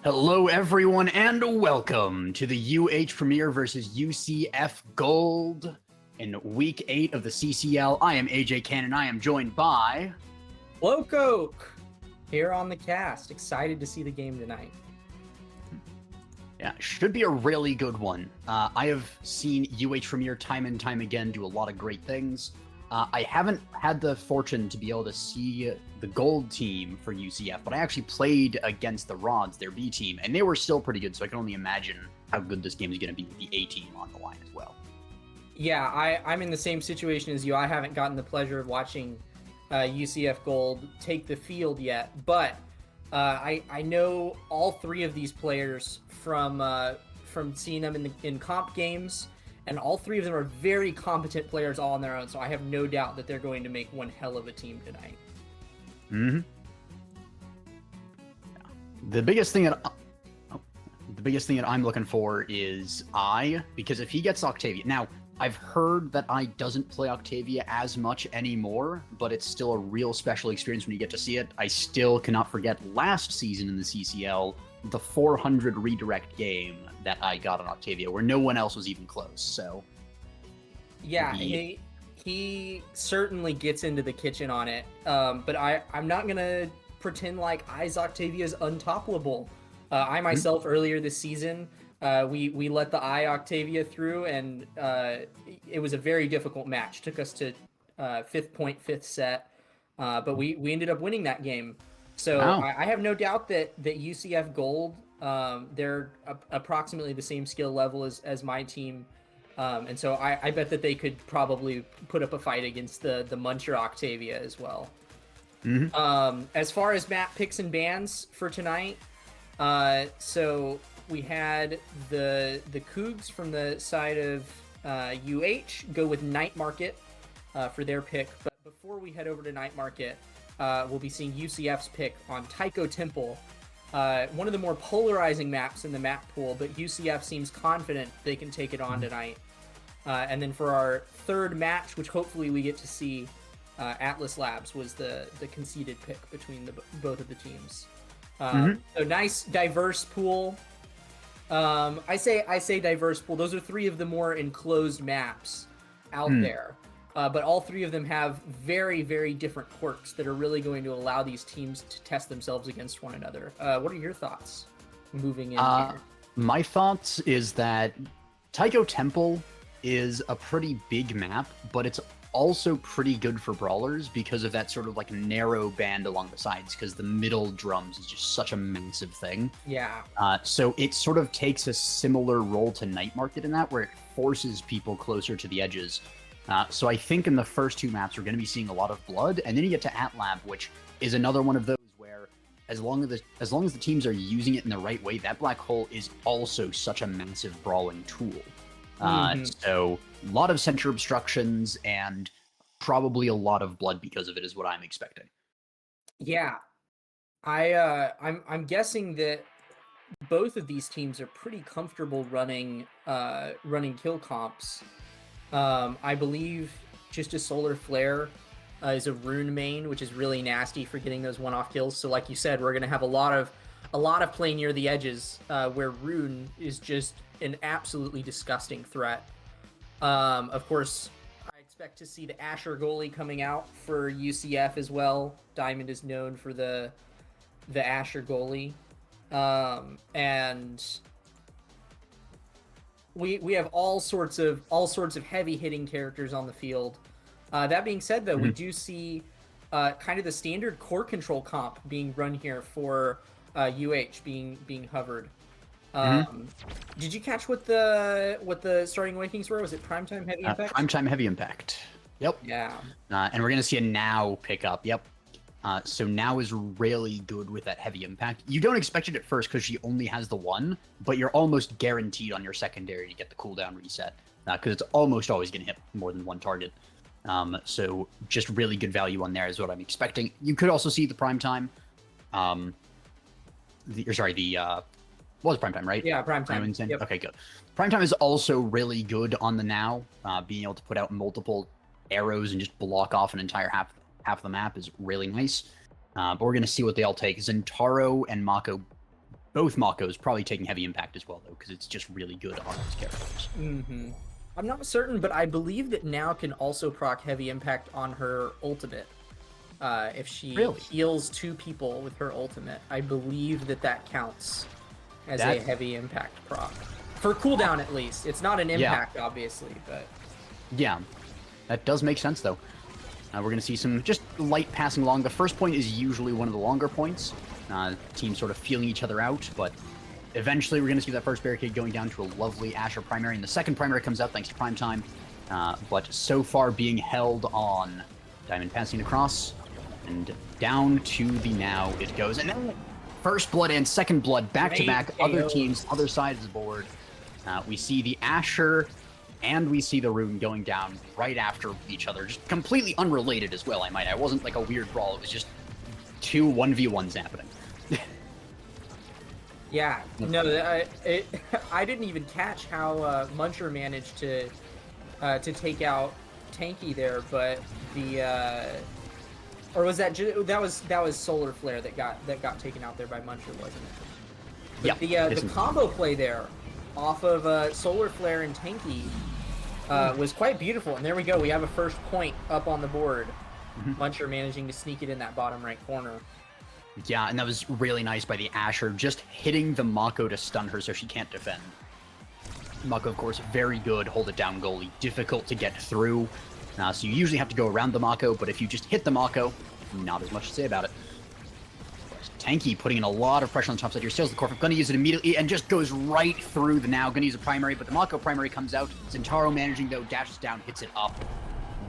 Hello, everyone, and welcome to the UH Premier versus UCF Gold in Week 8 of the CCL. I am AJ Cannon. I am joined by Locoke here on the cast. Excited to see the game tonight. Yeah, should be a really good one. I have seen UH Premier time and time again do a lot of great things. I haven't had the fortune to be able to see the gold team for UCF, but I actually played against the Rods, their B team, and they were still pretty good, so I can only imagine how good this game is going to be with the A team on the line as well. Yeah, I'm in the same situation as you. I haven't gotten the pleasure of watching UCF Gold take the field yet, but I know all three of these players from seeing them in comp games, and all three of them are very competent players all on their own. So I have no doubt that they're going to make one hell of a team tonight. Mm-hmm. The biggest thing that I'm looking for is because if he gets Octavia now. I've heard that I doesn't play Octavia as much anymore, but it's still a real special experience when you get to see it. I still cannot forget last season in the CCL, the 400 redirect game that I got on Octavia, where no one else was even close. So, yeah, he certainly gets into the kitchen on it. But I'm not gonna pretend like I's Octavia is untoppable. I myself earlier this season. We let the I Octavia through, and it was a very difficult match. Took us to fifth set, but we ended up winning that game. So I have no doubt that UCF Gold, they're approximately the same skill level as my team, and so I bet that they could probably put up a fight against the Muncher Octavia as well. Mm-hmm. As far as map picks and bans for tonight, so we had the Cougs from the side of UH go with Night Market for their pick. But before we head over to Night Market, we'll be seeing UCF's pick on Taiko Temple, one of the more polarizing maps in the map pool, but UCF seems confident they can take it on tonight. And then for our third match, which hopefully we get to see, Atlas Labs was the conceded pick between both of the teams. So nice, diverse pool. I say diverse pool. Those are three of the more enclosed maps out there, but all three of them have very, very different quirks that are really going to allow these teams to test themselves against one another. What are your thoughts moving in here? My thoughts is that Taiko Temple is a pretty big map, but it's also pretty good for brawlers because of that sort of like narrow band along the sides, because the middle drums is just such a massive thing. Yeah. So it sort of takes a similar role to Night Market in that, where it forces people closer to the edges. So I think in the first two maps we're going to be seeing a lot of blood, and then you get to Atlab, which is another one of those where as long as the teams are using it in the right way, that black hole is also such a massive brawling tool. So a lot of center obstructions and probably a lot of blood because of it is what I'm expecting. Yeah, I'm guessing that both of these teams are pretty comfortable running kill comps. I believe just a Solar Flare is a Rune main, which is really nasty for getting those one-off kills. So like you said, we're gonna have a lot of play near the edges where Rune is just an absolutely disgusting threat. Of course, I expect to see the Asher goalie coming out for UCF as well. Diamond is known for the Asher goalie, and we have all sorts of heavy hitting characters on the field. That being said, though, we do see kind of the standard core control comp being run here for UH being hovered. Did you catch what the starting rankings were? Was it Primetime Heavy Impact? Primetime Heavy Impact. Yep. Yeah. And we're gonna see a Now pick up. Yep. So Now is really good with that heavy impact. You don't expect it at first because she only has the one, but you're almost guaranteed on your secondary to get the cooldown reset because it's almost always gonna hit more than one target. So just really good value on there is what I'm expecting. You could also see the Primetime. Was Primetime, right? Yeah, Primetime. Yep. Okay, good. Primetime is also really good on the Now. Being able to put out multiple arrows and just block off an entire half of the map is really nice. But we're going to see what they all take. Zentaro and Mako both Makos probably taking heavy impact as well, though, because it's just really good on those characters. Mm-hmm. I'm not certain, but I believe that now can also proc heavy impact on her ultimate. If she heals 2 people with her ultimate, I believe that counts as a heavy impact proc. For cooldown, at least. It's not an impact, obviously, but... Yeah, that does make sense, though. We're going to see some just light passing along. The first point is usually one of the longer points. Teams sort of feeling each other out, but eventually we're going to see that first barricade going down to a lovely Asher primary, and the second primary comes out thanks to prime time. But so far being held on. Diamond passing across, and down to the now it goes. And then first blood and second blood back-to-back, other teams, other sides of the board. We see the Asher and we see the Rune going down right after each other, just completely unrelated as well, I might add. It wasn't like a weird brawl, it was just 2 1v1s happening. Yeah, no, I didn't even catch how Muncher managed to take out Tanky there, but the or was that that was Solar Flare that got taken out there by Muncher, wasn't it? Yeah. The combo play there off of Solar Flare and Tanky was quite beautiful, and there we go. We have a first point up on the board. Muncher managing to sneak it in that bottom right corner. Yeah, and that was really nice by the Asher, just hitting the Mako to stun her so she can't defend. Mako, of course, very good hold it down goalie, difficult to get through. So you usually have to go around the Mako, but if you just hit the Mako, not as much to say about it. Tanky putting in a lot of pressure on the top side here, steals the Corp, gonna use it immediately, and just goes right through the now, gonna use a primary, but the Mako primary comes out. Zentaro managing, though, dashes down, hits it up.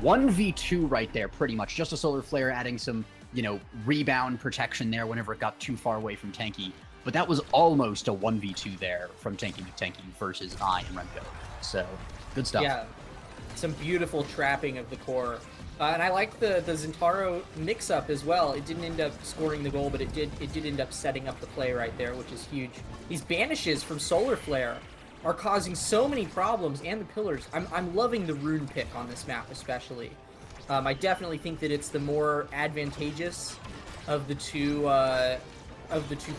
1v2 right there, pretty much. Just a Solar Flare adding some, you know, rebound protection there whenever it got too far away from Tanky. But that was almost a 1v2 there from Tanky McTanky versus I and Remco. So, good stuff. Yeah, some beautiful trapping of the core. And I like the Zentaro mix-up as well. It didn't end up scoring the goal, but it did end up setting up the play right there, which is huge. These banishes from Solar Flare are causing so many problems, and the pillars. I'm loving the rune pick on this map especially. I definitely think that it's the more advantageous of the two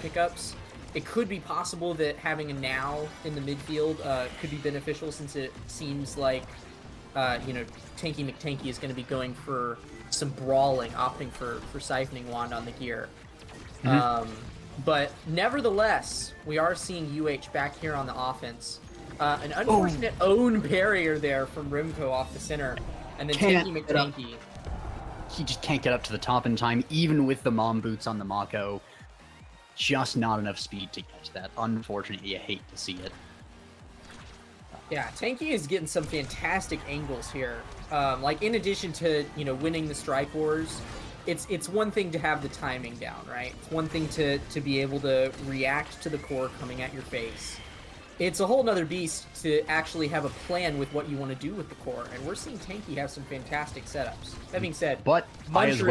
pickups. It could be possible that having a now in the midfield could be beneficial, since it seems like you know, Tanky McTanky is going to be going for some brawling, opting for Siphoning Wand on the gear. But nevertheless, we are seeing UH back here on the offense. An unfortunate own barrier there from Rimco off the center. And then Tanky McTanky. He just can't get up to the top in time, even with the mom boots on the Mako. Just not enough speed to catch that. Unfortunately, you hate to see it. Yeah, Tanky is getting some fantastic angles here. Like, in addition to, you know, winning the strike wars, it's one thing to have the timing down, right? It's one thing to be able to react to the core coming at your face. It's a whole nother beast to actually have a plan with what you want to do with the core, and we're seeing Tanky have some fantastic setups. That being said, but Muncher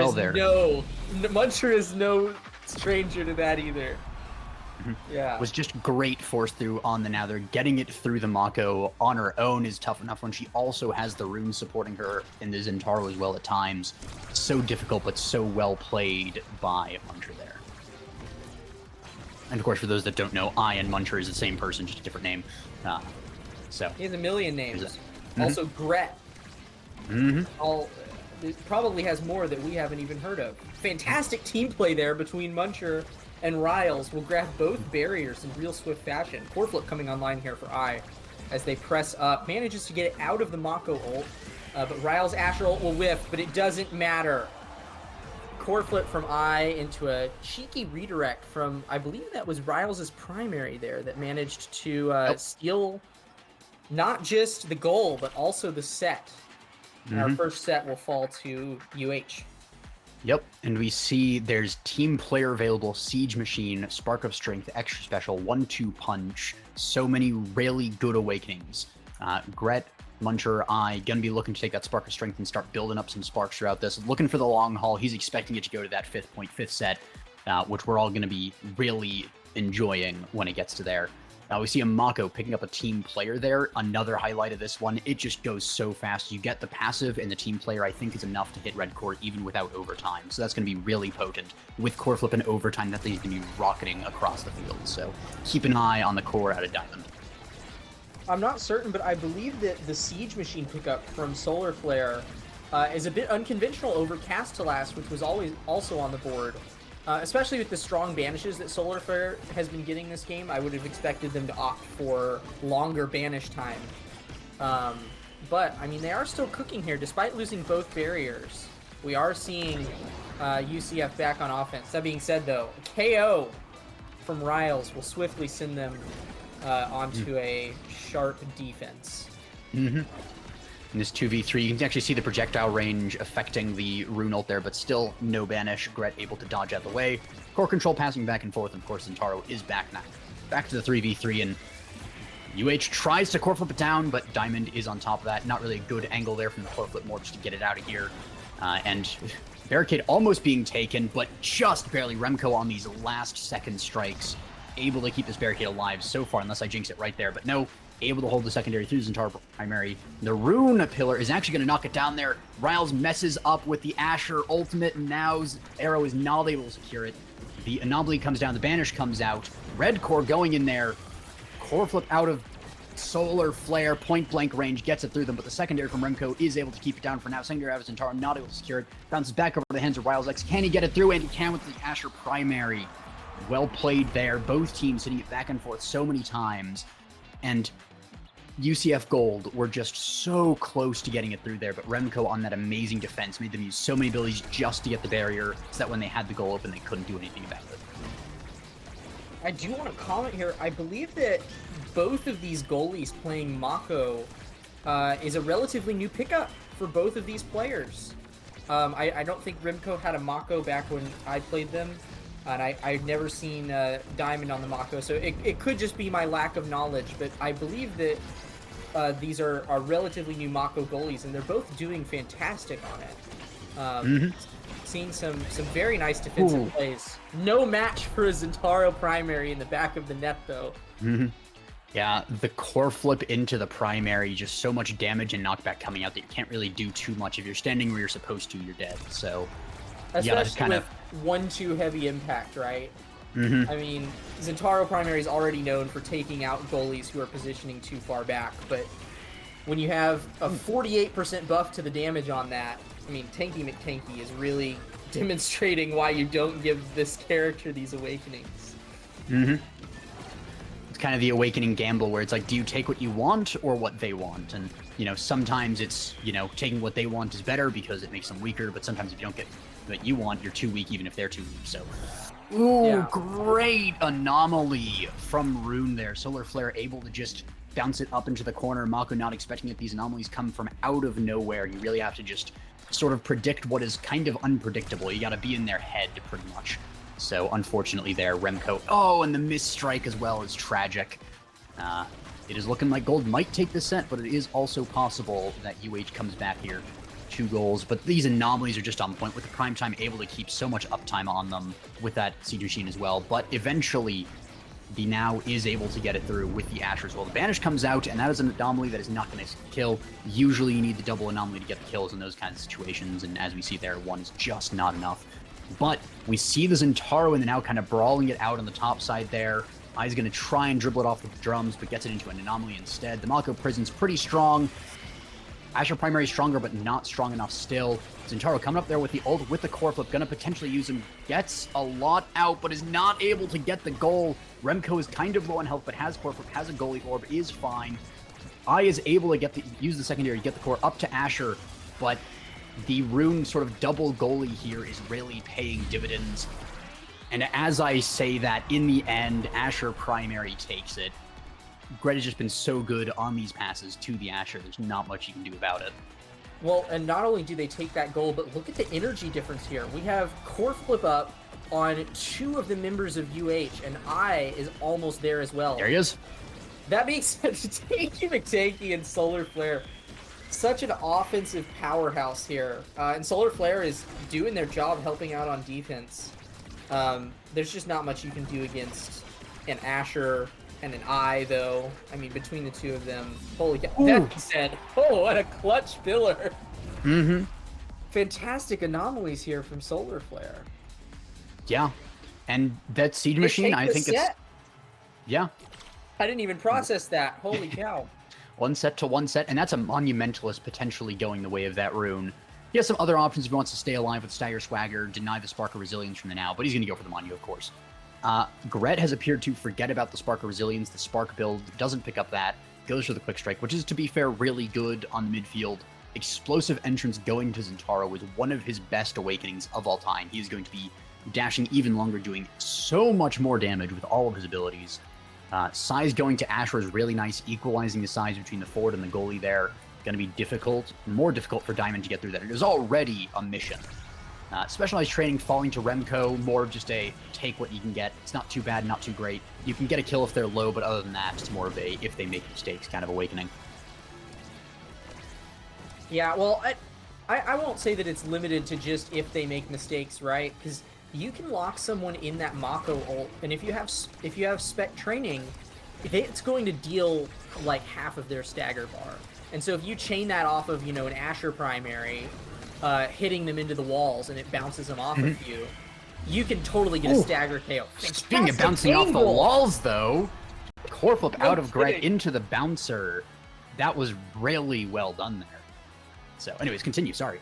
is no stranger to that either. Yeah. Was just great force through on the now. They're getting it through the Mako on her own is tough enough when she also has the rune supporting her in the Zentaro as well at times. So difficult, but so well played by Muncher there. And of course, for those that don't know, I and Muncher is the same person, just a different name. So he has a million names. Also, Gret. It probably has more that we haven't even heard of. Fantastic team play there between Muncher and Riles. Will grab both barriers in real swift fashion. Core flip coming online here for I as they press up. Manages to get it out of the Mako ult. But Riles' Asher ult will whiff, but it doesn't matter. Core flip from I into a cheeky redirect from, I believe that was Riles' primary there, that managed to steal not just the goal, but also the set. And our first set will fall to UH. Yep, and we see there's team player available, Siege Machine, Spark of Strength, Extra Special, 1-2 Punch, so many really good awakenings. Gret, Muncher, I, gonna be looking to take that Spark of Strength and start building up some sparks throughout this. Looking for the long haul, he's expecting it to go to that 5th set, which we're all gonna be really enjoying when it gets to there. We see a Mako picking up a team player there. Another highlight of this one. It just goes so fast. You get the passive, and the team player, I think, is enough to hit red core even without overtime. So that's going to be really potent. With core flip and overtime, that thing's going to be rocketing across the field. So keep an eye on the core out of Diamond. I'm not certain, but I believe that the Siege Machine pickup from Solar Flare is a bit unconventional over Castellast, which was always also on the board. Especially with the strong banishes that Solar Flare has been getting this game, I would have expected them to opt for longer banish time. But, I mean, they are still cooking here, despite losing both barriers. We are seeing UCF back on offense. That being said, though, KO from Riles will swiftly send them onto a sharp defense. Mm-hmm. In this 2v3, you can actually see the projectile range affecting the rune ult there, but still no banish. Gret able to dodge out of the way. Core control passing back and forth, and of course Zentaro is back now. Back to the 3v3, and UH tries to core flip it down, but Diamond is on top of that. Not really a good angle there from the core flip, more just to get it out of here. And Barricade almost being taken, but just barely. Remco on these last second strikes, able to keep this Barricade alive so far, unless I jinx it right there, but no. Able to hold the secondary through Zentaro primary. The rune pillar is actually going to knock it down there. Riles messes up with the Asher ultimate, and now Arrow is not able to secure it. The anomaly comes down, the banish comes out. Red core going in there. Core flip out of Solar Flare, point blank range, gets it through them, but the secondary from Remco is able to keep it down for now. Secondary out of Zentaro, not able to secure it. Bounces back over the hands of Riles X. Can he get it through? And he can with the Asher primary. Well played there. Both teams hitting it back and forth so many times. And UCF Gold were just so close to getting it through there, but Remco on that amazing defense made them use so many abilities just to get the barrier, so that when they had the goal open, they couldn't do anything about it. I do want to comment here. I believe that both of these goalies playing Mako is a relatively new pickup for both of these players. I don't think Remco had a Mako back when I played them, and I've never seen Diamond on the Mako, so it could just be my lack of knowledge, but I believe that these are relatively new Mako goalies, and they're both doing fantastic on it. Seeing some very nice defensive plays. No match for a Zentaro primary in the back of the net, though. Yeah, the core flip into the primary, just so much damage and knockback coming out that you can't really do too much. If you're standing where you're supposed to, you're dead. So, especially with 1-2 heavy impact, right? I mean, Zentaro primary is already known for taking out goalies who are positioning too far back, but when you have a 48% buff to the damage on that, I mean, Tanky McTanky is really demonstrating why you don't give this character these awakenings. It's kind of the awakening gamble where it's like, do you take what you want or what they want? And, you know, sometimes it's, you know, taking what they want is better because it makes them weaker, but sometimes if you don't get what you want, you're too weak even if they're too weak, so... Ooh, yeah. Great anomaly from Rune there. Solar Flare able to just bounce it up into the corner. Mako not expecting it. These anomalies come from out of nowhere. You really have to just sort of predict what is kind of unpredictable. You got to be in their head pretty much. So unfortunately there, Remco. Oh, and the miss strike as well is tragic. It is looking like Gold might take the set, but it is also possible that UH comes back here. 2 goals, but these anomalies are just on point with the prime time, able to keep so much uptime on them with that Siege Machine as well. But eventually, the Now is able to get it through with the Asher as well. The Banish comes out, and that is an anomaly that is not going to kill. Usually, you need the double anomaly to get the kills in those kinds of situations, and as we see there, one's just not enough. But we see the Zentaro in the Now kind of brawling it out on the top side there. Ai's going to try and dribble it off with the drums, but gets it into an anomaly instead. The Mako Prison's pretty strong. Asher primary stronger, but not strong enough still. Zentaro coming up there with the ult, with the core flip, gonna potentially use him. Gets a lot out, but is not able to get the goal. Remco is kind of low on health, but has core flip, has a goalie orb, is fine. Ai is able to use the secondary to get the core up to Asher, but the Rune sort of double goalie here is really paying dividends. And as I say that, in the end, Asher primary takes it. Gret has just been so good on these passes to the Asher. There's not much you can do about it. Well, and not only do they take that goal, but look at the energy difference here. We have core flip up on 2 of the members of UH, and Ai is almost there as well. There he is. That being said, Tanky McTanky and Solar Flare, such an offensive powerhouse here. And Solar Flare is doing their job helping out on defense. There's just not much you can do against an Asher and an eye, though. I mean, between the two of them, holy cow. Ooh. That said, oh, what a clutch pillar. Mm-hmm. Fantastic anomalies here from Solar Flare. Yeah. And that Siege They Machine, take I the think set. yeah. I didn't even process that. Holy cow. One set to one set, and that's a Monumentalist potentially going the way of that rune. He has some other options if he wants to stay alive with Stagger Swagger, deny the Spark of Resilience from the now, but he's going to go for the Monu, of course. Gret has appeared to forget about the Spark of Resilience. The Spark build doesn't pick up that, goes for the Quick Strike, which is, to be fair, really good on the midfield. Explosive entrance going to Zentaro with one of his best awakenings of all time. He is going to be dashing even longer, doing so much more damage with all of his abilities. Size going to Asher is really nice, equalizing the size between the forward and the goalie there. Going to be difficult, more difficult for Diamond to get through that. It is already a mission. Specialized training falling to Remco, more of just a take what you can get. It's not too bad, not too great. You can get a kill if they're low, but other than that, it's more of a if they make mistakes kind of awakening. Yeah, well, I won't say that it's limited to just if they make mistakes, right? Because you can lock someone in that Mako ult, and if you have spec training, it's going to deal like half of their stagger bar. And so if you chain that off of, you know, an Asher primary, hitting them into the walls and it bounces them off of you, you can totally get a stagger KO. Speaking of bouncing off the walls, though, core flip out of Gret kidding. into the bouncer. That was really well done there. So, anyways, continue. Sorry.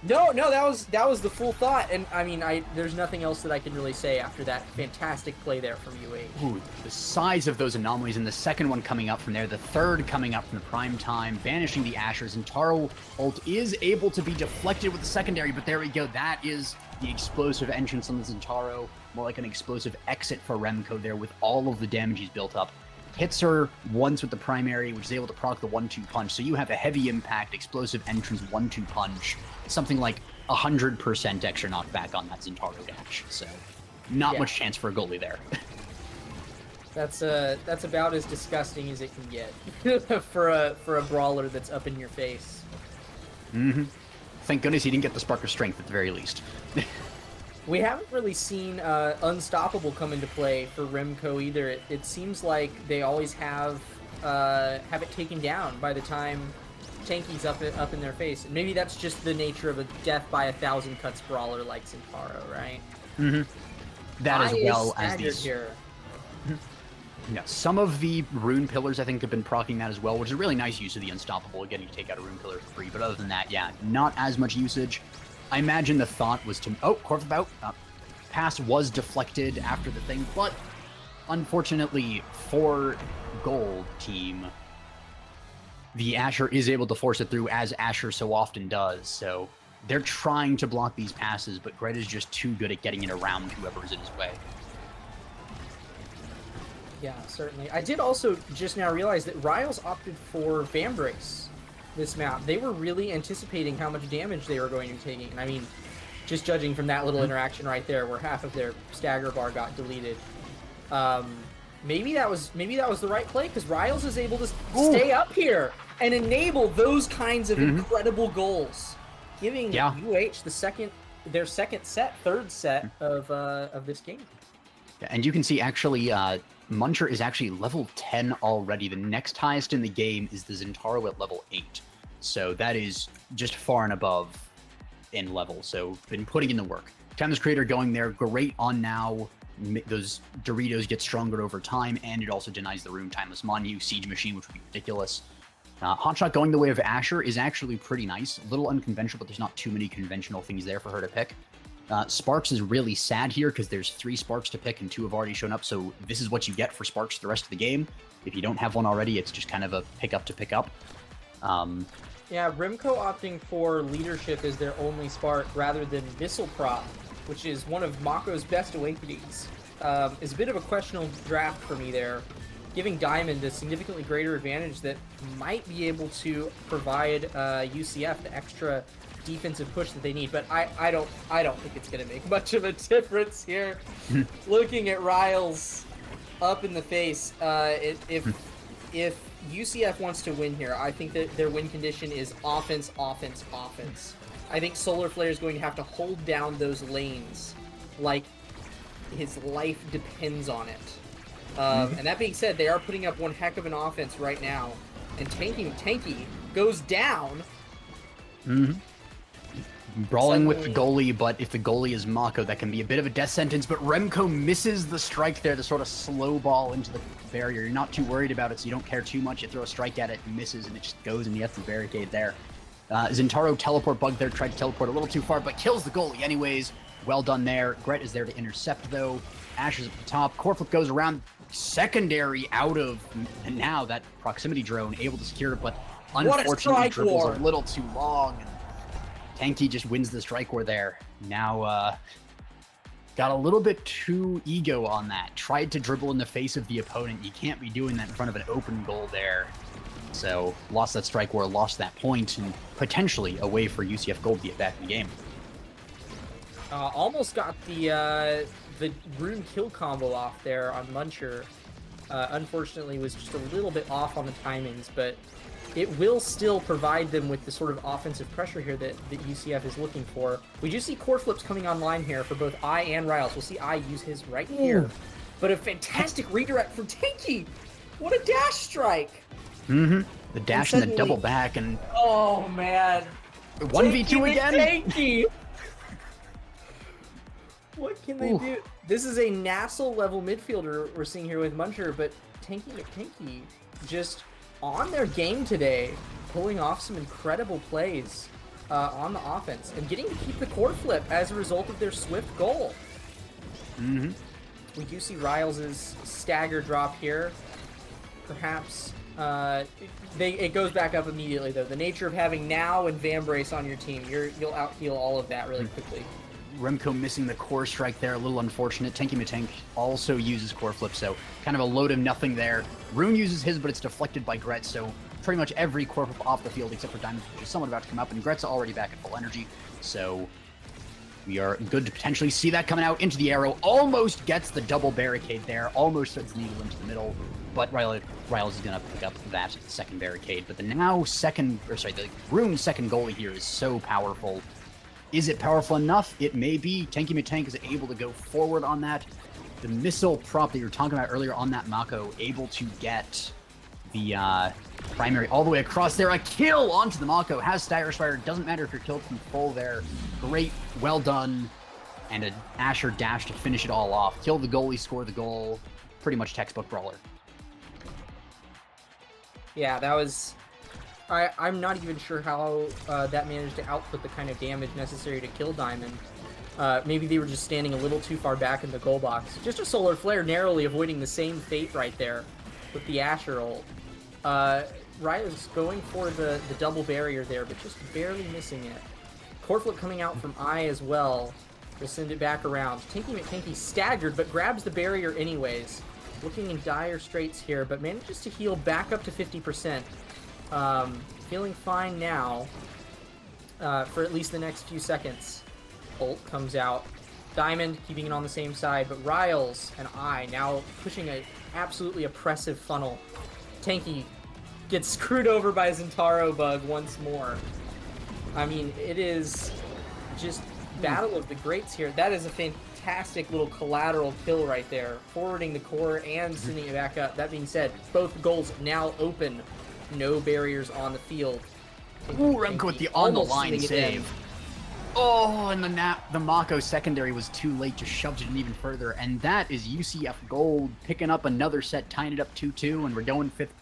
No, that was the full thought, and I mean, there's nothing else that I can really say after that fantastic play there from UH. Ooh, the size of those anomalies, and the second one coming up from there, the third coming up from the prime time, banishing the Ashers, and Taro ult is able to be deflected with the secondary, but there we go. That is the explosive entrance on the Zentaro, more like an explosive exit for Remco there with all of the damage he's built up. Hits her once with the primary, which is able to proc the 1-2 punch. So you have a heavy impact, explosive entrance, 1-2 punch. Something like 100% extra knockback on that Zentaro dash. So not much chance for a goalie there. That's about as disgusting as it can get for a brawler that's up in your face. Mm-hmm. Thank goodness he didn't get the Spark of Strength at the very least. We haven't really seen Unstoppable come into play for Remco either. It seems like they always have it taken down by the time Tanky's up in their face. And maybe that's just the nature of a death by 1,000 cuts brawler like Zentaro, right? Mm-hmm. That as well as these. Here. Yeah, some of the rune pillars I think have been proccing that as well, which is a really nice use of the Unstoppable, getting to take out a rune pillar for free. But other than that, yeah, not as much usage. I imagine the thought was to... Oh, Corv about. Pass was deflected after the thing, but unfortunately for Gold Team, the Asher is able to force it through, as Asher so often does. So they're trying to block these passes, but Gret is just too good at getting it around whoever's in his way. Yeah, certainly. I did also just now realize that Riles opted for Vambrace this map. They were really anticipating how much damage they were going to be taking. And I mean, just judging from that little interaction right there where half of their stagger bar got deleted. Maybe that was the right play, because Riles is able to stay up here and enable those kinds of incredible goals, giving UH their third set of this game. Yeah, and you can see actually Muncher is actually level 10 already. The next highest in the game is the Zentaro at level 8. So that is just far and above in level. So been putting in the work. Timeless Creator going there, great on now. Those Doritos get stronger over time, and it also denies the room Timeless Monu, Siege Machine, which would be ridiculous. Hotshot going the way of Asher is actually pretty nice. A little unconventional, but there's not too many conventional things there for her to pick. Sparks is really sad here because there's 3 Sparks to pick and 2 have already shown up, so this is what you get for Sparks the rest of the game. If you don't have one already, it's just kind of a pick up to pick up. Yeah, Remco opting for Leadership as their only Spark rather than Missile Prop, which is one of Mako's best awakenings, is a bit of a questionable draft for me there, giving Diamond a significantly greater advantage that might be able to provide UCF the extra defensive push that they need, but I don't think it's going to make much of a difference here. Looking at Riles up in the face, if UCF wants to win here, I think that their win condition is offense, offense, offense. I think Solar Flare is going to have to hold down those lanes like his life depends on it. And that being said, they are putting up one heck of an offense right now. And Tanky goes down. Brawling with the goalie, but if the goalie is Mako, that can be a bit of a death sentence. But Remco misses the strike there, the sort of slow ball into the barrier. You're not too worried about it, so you don't care too much. You throw a strike at it, it misses, and it just goes and you have the barricade there. Zintaro teleport bug there, tried to teleport a little too far, but kills the goalie anyways. Well done there. Gret is there to intercept, though. Asher's at the top. Coreflip goes around secondary out of, and now that proximity drone able to secure it, but unfortunately dribbles a little too long. And Tanky just wins the strike war there. Now, got a little bit too ego on that. Tried to dribble in the face of the opponent. You can't be doing that in front of an open goal there. So, lost that strike war, lost that point, and potentially a way for UCF Gold to get back in the game. Almost got the rune kill combo off there on Muncher. Unfortunately, was just a little bit off on the timings, but it will still provide them with the sort of offensive pressure here that UCF is looking for. We do see core flips coming online here for both I and Riles. We'll see I use his right here. But a fantastic redirect from Tanky. What a dash strike. The dash and the double back. And oh, man. 1v2 again? Tanky. What can they do? This is a Nassau level midfielder we're seeing here with Muncher, but Tanky just on their game today, pulling off some incredible plays on the offense and getting to keep the core flip as a result of their swift goal. We do see Riles' stagger drop here. Perhaps it goes back up immediately, though. The nature of having Now and Vambrace on your team, you'll out-heal all of that really quickly. Remco missing the core strike there, a little unfortunate. Tanky Matank also uses core flip, so kind of a load of nothing there. Rune uses his, but it's deflected by Gret, so pretty much every core flip off the field except for Diamond, which is somewhat about to come up, and Gret's already back at full energy, so we are good to potentially see that coming out into the arrow. Almost gets the double barricade there, almost threads the needle into the middle, but Riles is going to pick up that second barricade. But the Rune second goalie here is so powerful. Is it powerful enough? It may be. Tanky Matank is able to go forward on that. The missile prop that you were talking about earlier on that Mako, able to get the primary all the way across there. A kill onto the Mako. Has Stagger Spider. Doesn't matter if you're killed from full there. Great. Well done. And an Asher dash to finish it all off. Kill the goalie, score the goal. Pretty much textbook brawler. Yeah, that was... I'm not even sure how that managed to output the kind of damage necessary to kill Diamond. Maybe they were just standing a little too far back in the goal box. Just a Solar Flare, narrowly avoiding the same fate right there with the Asher ult. Ryder's going for the double barrier there, but just barely missing it. Core flip coming out from I as well. We'll send it back around. Tanky staggered, but grabs the barrier anyways. Looking in dire straits here, but manages to heal back up to 50%. Feeling fine now for at least the next few seconds. Ult comes out. Diamond keeping it on the same side, but Riles and I now pushing a absolutely oppressive funnel. Tanky gets screwed over by Zintaro bug once more. I mean, it is just battle of the greats here. That is a fantastic little collateral kill right there, forwarding the core and sending it back up. That being said, both goals now open. No barriers on the field. Ooh, Remco with the on-the-line save. Oh, and the Mako secondary was too late, just shoved it in even further. And that is UCF Gold picking up another set, tying it up 2-2, and we're going fifth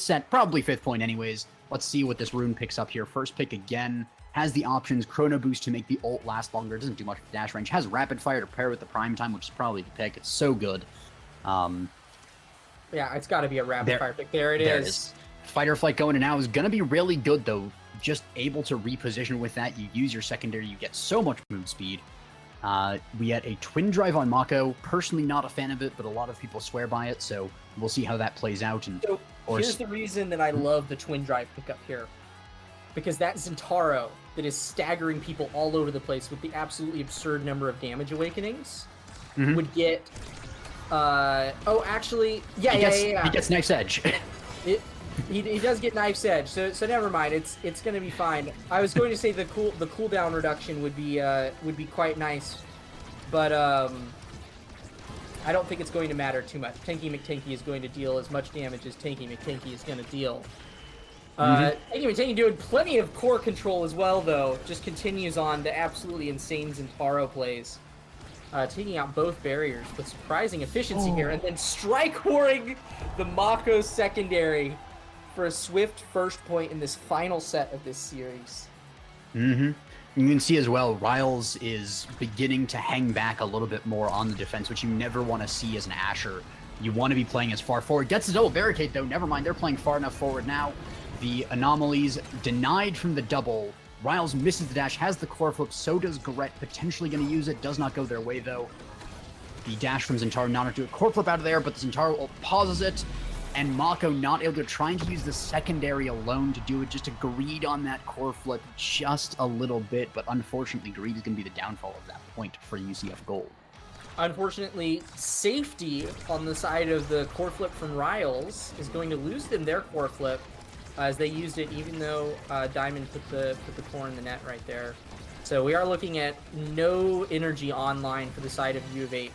set, probably fifth point anyways. Let's see what this Rune picks up here. First pick again, has the options, Chrono Boost to make the ult last longer, doesn't do much for dash range, has Rapid Fire to pair with the Prime Time, which is probably the pick. It's so good. Yeah, it's got to be a Rapid Fire pick. There it is. Fight or Flight going in now is going to be really good, though. Just able to reposition with that. You use your secondary, you get so much move speed. We get a Twin Drive on Mako. Personally not a fan of it, but a lot of people swear by it, so we'll see how that plays out. And so here's the reason that I love the Twin Drive pickup here. Because that Zintaro that is staggering people all over the place with the absolutely absurd number of damage awakenings would get... oh, actually... Yeah. He gets Knife's Edge. He does get Knife's Edge, so never mind. It's gonna be fine. I was going to say the cooldown reduction would be quite nice, but I don't think it's going to matter too much. Tanky McTanky is going to deal as much damage as Tanky McTanky is going to deal. Tanky McTanky doing plenty of core control as well, though. Just continues on the absolutely insane Zentaro plays. Taking out both barriers with surprising efficiency here, and then strike-coring the Mako secondary for a swift first point in this final set of this series. You can see as well, Riles is beginning to hang back a little bit more on the defense, which you never want to see as an Asher. You want to be playing as far forward. Gets the double barricade, though. Never mind, they're playing far enough forward now. The anomalies denied from the double. Riles misses the dash, has the core flip, so does Garrett, potentially going to use it. Does not go their way, though. The dash from Zentaro, not to do a core flip out of there, but the Zentaro ult pauses it. And Mako not able to, trying to use the secondary alone to do it, just to greed on that core flip just a little bit. But unfortunately, greed is going to be the downfall of that point for UCF Gold. Unfortunately, safety on the side of the core flip from Riles is going to lose them their core flip as they used it, even though Diamond put the core in the net right there. So we are looking at no energy online for the side of U of H.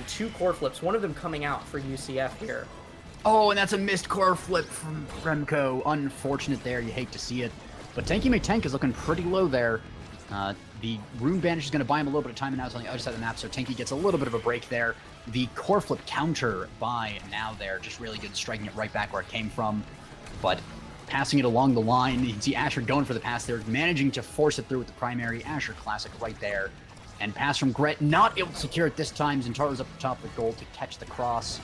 Two core flips, one of them coming out for UCF here. Oh, and that's a missed core flip from Remco. Unfortunate there. You hate to see it. But Tanky McTank is looking pretty low there. The Rune Banish is going to buy him a little bit of time, and now it's on the other side of the map, so Tanky gets a little bit of a break there. The core flip counter by now there, just really good, striking it right back where it came from. But passing it along the line, you can see Asher going for the pass there, managing to force it through with the primary Asher Classic right there. And pass from Gret, not able to secure it this time. Zentaro's up the top of the goal to catch the cross.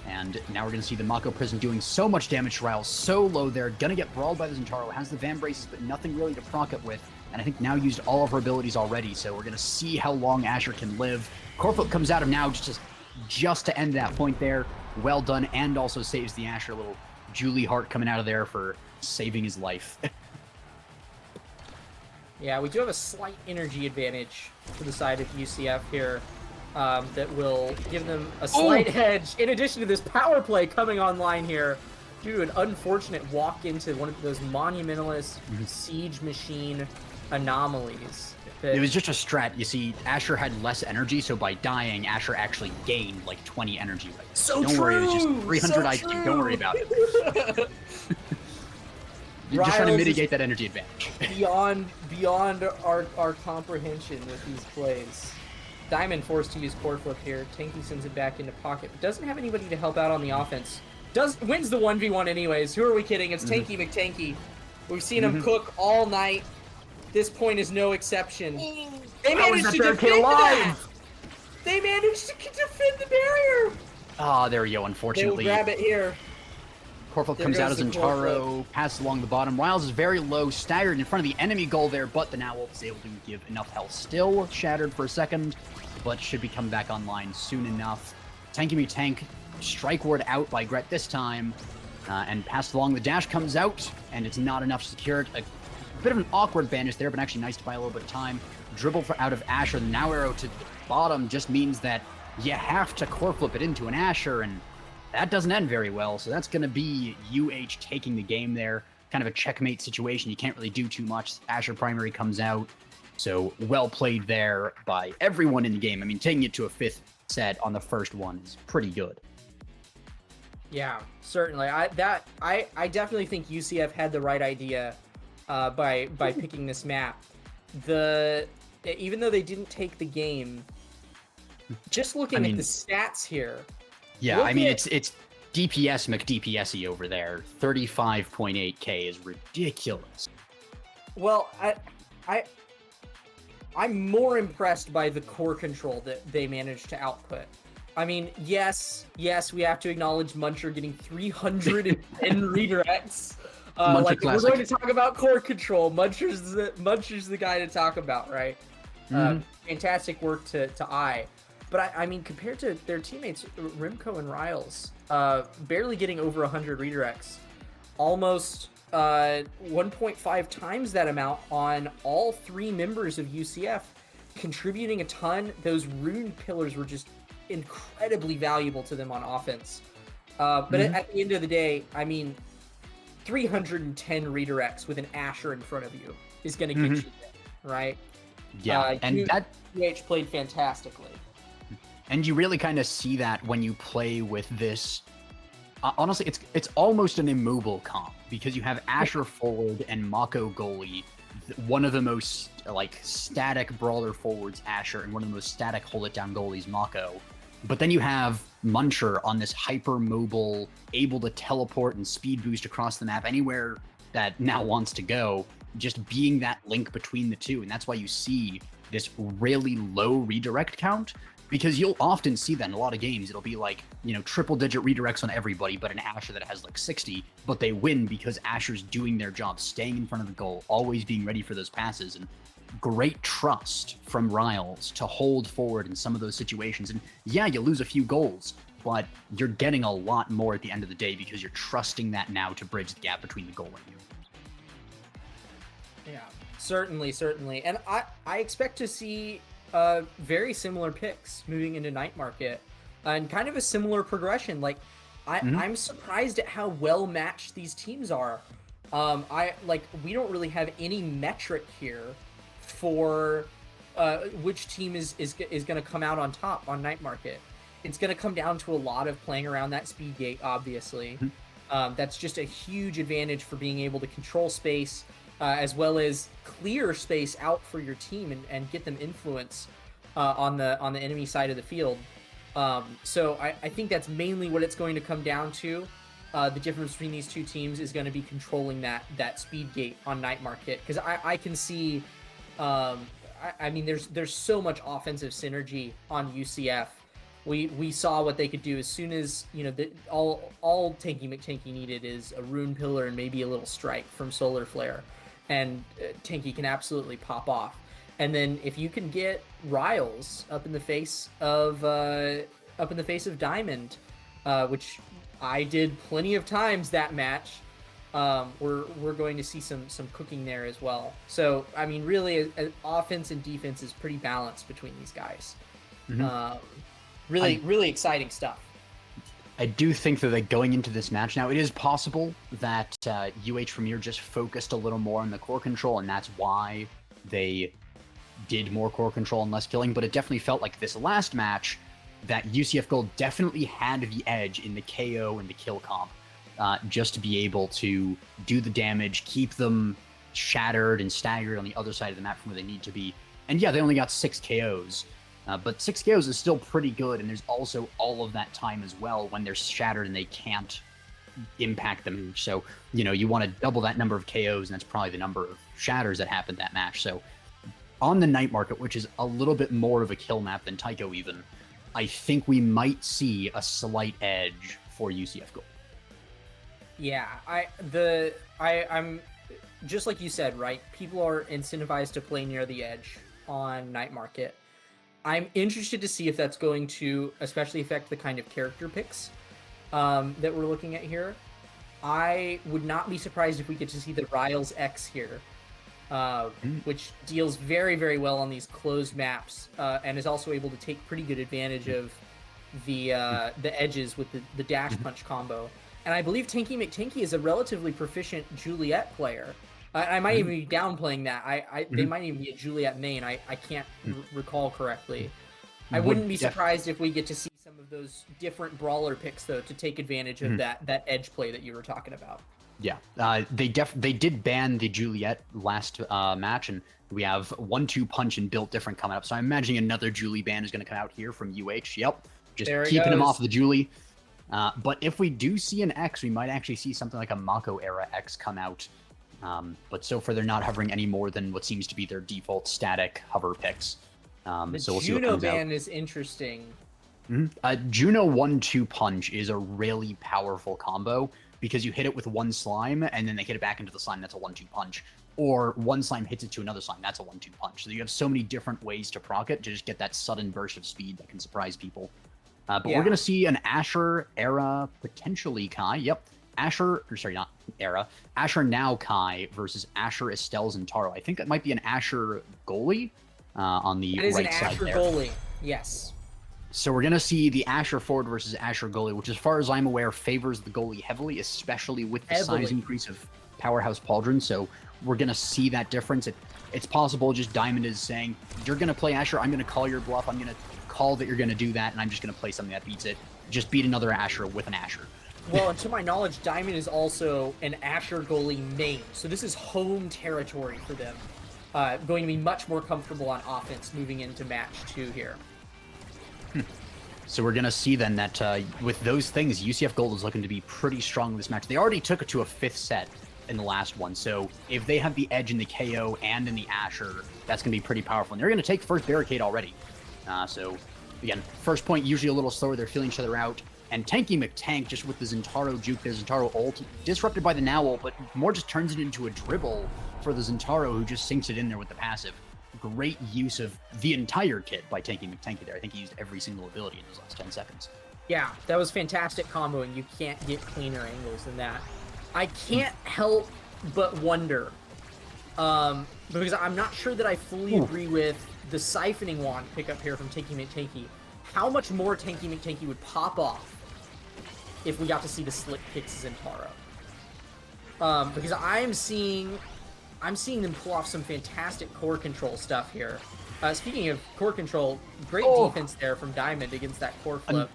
And now we're going to see the Mako Prison doing so much damage to Riles, so low there, going to get brawled by the Zentaro, has the Van Braces, but nothing really to proc it with, and I think now used all of her abilities already, so we're going to see how long Asher can live. Coreflip comes out of now just to end that point there. Well done, and also saves the Asher. Little Julie Hart coming out of there for saving his life. Yeah, we do have a slight energy advantage for the side of UCF here. That will give them a slight edge, in addition to this power play coming online here due to an unfortunate walk into one of those monumentalist siege machine anomalies. It was just a strat. You see, Asher had less energy, so by dying, Asher actually gained like 20 energy. Right? So don't true! worry, it was just 300 IQ. Don't worry about it. You're just trying to mitigate that energy advantage. beyond our comprehension with these plays. Diamond forced to use core flip here. Tanky sends it back into pocket, but doesn't have anybody to help out on the offense. Wins the 1v1 anyways. Who are we kidding? It's Tanky McTanky. We've seen him cook all night. This point is no exception. They managed to defend that. They managed to defend the barrier. Ah, there we go. Unfortunately, they'll grab it here. Coreflip comes out as Zentaro, passes along the bottom. Riles is very low, staggered in front of the enemy goal there, but the now ult is able to give enough health. Still shattered for a second, but should be coming back online soon enough. Tanky McTank, strike ward out by Gret this time, and passed along. The dash comes out, and it's not enough to secure it. A bit of an awkward banish there, but actually nice to buy a little bit of time. Dribble out of Asher, the now arrow to the bottom just means that you have to core flip it into an Asher, and that doesn't end very well, so that's going to be UH taking the game there. Kind of a checkmate situation. You can't really do too much. Asher primary comes out, so well played there by everyone in the game. I mean, taking it to a 5th set on the first one is pretty good. Yeah, certainly. I definitely think UCF had the right idea by picking this map. Even though they didn't take the game, just looking at the stats here. Yeah, I mean, it's DPS McDPS-y over there. 35.8k is ridiculous. Well, I'm more impressed by the core control that they managed to output. I mean, yes, we have to acknowledge Muncher getting 310 redirects. We're going to talk about core control. Muncher's the guy to talk about, right? Fantastic work to Eye. But I mean, compared to their teammates, Remco and Riles, barely getting over 100 redirects, almost 1.5 times that amount on all 3 members of UCF, contributing a ton. Those rune pillars were just incredibly valuable to them on offense. But at the end of the day, I mean, 310 redirects with an Asher in front of you is going to get you there, right? Yeah, and UH played fantastically. And you really kind of see that when you play with this. Honestly, it's almost an immobile comp because you have Asher forward and Mako goalie, one of the most like static brawler forwards, Asher, and one of the most static hold it down goalies, Mako. But then you have Muncher on this hyper mobile, able to teleport and speed boost across the map anywhere that now wants to go, just being that link between the two. And that's why you see this really low redirect count, because you'll often see that in a lot of games. It'll be like, you know, triple digit redirects on everybody, but an Asher that has like 60, but they win because Asher's doing their job, staying in front of the goal, always being ready for those passes, and great trust from Riles to hold forward in some of those situations. And yeah, you lose a few goals, but you're getting a lot more at the end of the day because you're trusting that now to bridge the gap between the goal and you. Yeah, certainly. And I expect to see very similar picks moving into Night Market, and kind of a similar progression. Like, I'm surprised at how well matched these teams are. We don't really have any metric here for which team is going to come out on top on Night Market. It's going to come down to a lot of playing around that speed gate, obviously. That's just a huge advantage for being able to control space, as well as clear space out for your team and get them influence on the enemy side of the field. So I think that's mainly what it's going to come down to. The difference between these two teams is going to be controlling that speed gate on Night Market, because I can see, I mean, there's so much offensive synergy on UCF. We saw what they could do as soon as, you know, all Tanky McTanky needed is a Rune Pillar and maybe a little strike from Solar Flare, and Tanky can absolutely pop off. And then if you can get Riles up in the face of Diamond, which I did plenty of times that match, we're going to see some cooking there as well. So I mean, really, offense and defense is pretty balanced between these guys. Really exciting stuff. I do think that going into this match now, it is possible that Premier just focused a little more on the core control, and that's why they did more core control and less killing. But it definitely felt like this last match that UCF Gold definitely had the edge in the KO and the kill comp, just to be able to do the damage, keep them shattered and staggered on the other side of the map from where they need to be. And yeah, they only got 6 KOs. But 6 KOs is still pretty good, and there's also all of that time as well when they're shattered and they can't impact them. So, you know, you want to double that number of KOs, and that's probably the number of shatters that happened that match. So on the Night Market, which is a little bit more of a kill map than Tycho even, I think we might see a slight edge for UCF Gold. Yeah, I'm just like you said, right? People are incentivized to play near the edge on Night Market. I'm interested to see if that's going to especially affect the kind of character picks that we're looking at here. I would not be surprised if we get to see the Riles X here, which deals very, very well on these closed maps, and is also able to take pretty good advantage of the edges with the dash punch combo. And I believe Tanky McTanky is a relatively proficient Juliet player. I might even be downplaying that. They might even be a Juliet main. I can't recall correctly. I wouldn't be surprised if we get to see some of those different brawler picks, though, to take advantage of that edge play that you were talking about. Yeah, they did ban the Juliet last match, and we have 1-2 punch and built different coming up. So I'm imagining another Julie ban is going to come out here from UH. Yep, just keeping him off the Julie. But if we do see an X, we might actually see something like a Mako era X come out. But so far they're not hovering any more than what seems to be their default static hover picks. So we'll see what Juno comes out. ban is interesting. Juno 1-2 punch is a really powerful combo because you hit it with one slime and then they hit it back into the slime. That's a 1-2 punch. Or one slime hits it to another slime. That's a 1-2 punch. So you have so many different ways to proc it to just get that sudden burst of speed that can surprise people. But we're going to see an Asher era, potentially Kai. Yep. Asher now Kai versus Asher, Estelle, and Taro. I think that might be an Asher goalie on the right side there. It is an Asher goalie, yes. So we're going to see the Asher forward versus Asher goalie, which as far as I'm aware favors the goalie heavily, especially with the size increase of Powerhouse Pauldron. So we're going to see that difference. It's possible just Diamond is saying, you're going to play Asher, I'm going to call your bluff, I'm going to call that you're going to do that, and I'm just going to play something that beats it. Just beat another Asher with an Asher. Well, and to my knowledge, Diamond is also an Asher goalie main, so this is home territory for them. Going to be much more comfortable on offense moving into match 2 here. So we're going to see then that with those things, UCF Gold is looking to be pretty strong in this match. They already took it to a 5th set in the last one, so if they have the edge in the KO and in the Asher, that's going to be pretty powerful. And they're going to take first barricade already. So, again, first point usually a little slower. They're feeling each other out. And Tanky McTank, just with the Zentaro juke, the Zentaro ult, disrupted by the Nowl, but more just turns it into a dribble for the Zentaro, who just sinks it in there with the passive. Great use of the entire kit by Tanky McTanky there. I think he used every single ability in those last 10 seconds. Yeah, that was fantastic comboing. You can't get cleaner angles than that. I can't help but wonder, because I'm not sure that I fully agree with the siphoning wand pickup here from Tanky McTanky. How much more Tanky McTanky would pop off if we got to see the slick kicks Zentaro? Because I'm seeing them pull off some fantastic core control stuff here. Speaking of core control, great defense there from Diamond against that core flip.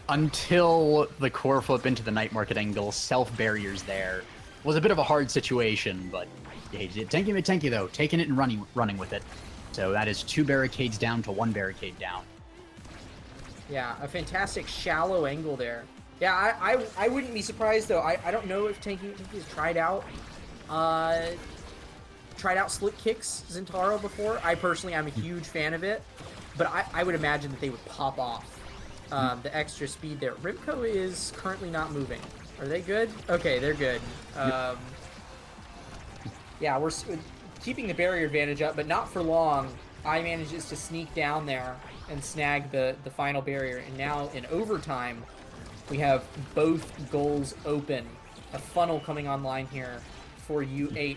Until the core flip into the night market angle, self-barriers there. Was a bit of a hard situation, but yeah, Tanky McTanky, though, taking it and running with it. So that is 2 barricades down to 1 barricade down. Yeah, a fantastic shallow angle there. Yeah, I wouldn't be surprised, though. I don't know if Tanky has tried out slick kicks Zentaro before. I personally am a huge fan of it, but I would imagine that they would pop off the extra speed there. Rimco is currently not moving. Are they good? Okay, they're good. Yeah, we're keeping the barrier advantage up, but not for long. I manages to sneak down there and snag the final barrier, and now in overtime, we have both goals open. A funnel coming online here for UH,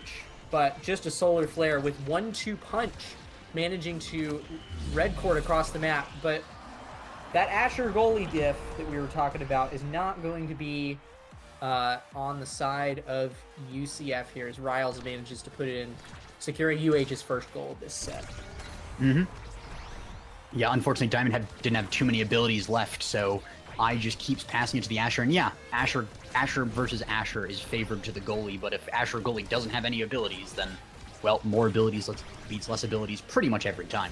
but just a solar flare with 1-2 punch, managing to red court across the map. But that Asher goalie diff that we were talking about is not going to be on the side of UCF here, as Riles manages to put it in, securing UH's first goal of this set. Yeah, unfortunately, Diamond didn't have too many abilities left, so I just keeps passing it to the Asher. And yeah, Asher versus Asher is favored to the goalie, but if Asher goalie doesn't have any abilities, then, well, more abilities beats less abilities pretty much every time.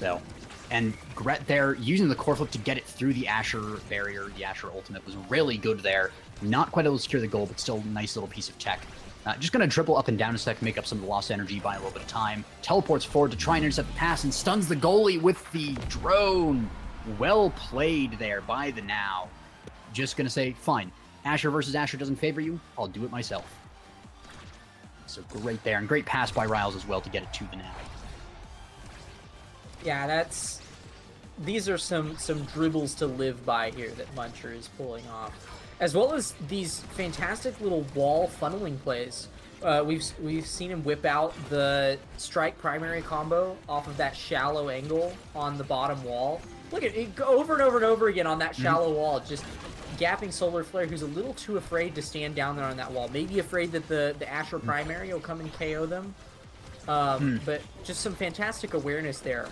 So, and Gret there, using the core flip to get it through the Asher barrier, the Asher ultimate, was really good there. Not quite able to secure the goal, but still a nice little piece of tech. Just going to dribble up and down a sec, make up some of the lost energy, buy a little bit of time. Teleports forward to try and intercept the pass and stuns the goalie with the drone. Well played there by the Now. Just going to say, fine. Asher versus Asher doesn't favor you. I'll do it myself. So great there. And great pass by Riles as well to get it to the Now. Yeah, these are some dribbles to live by here that Muncher is pulling off. As well as these fantastic little wall funneling plays. We've seen him whip out the strike primary combo off of that shallow angle on the bottom wall. Look at it, go over and over and over again on that shallow wall, just gapping Solar Flare, who's a little too afraid to stand down there on that wall. Maybe afraid that the Asher primary will come and KO them. But just some fantastic awareness there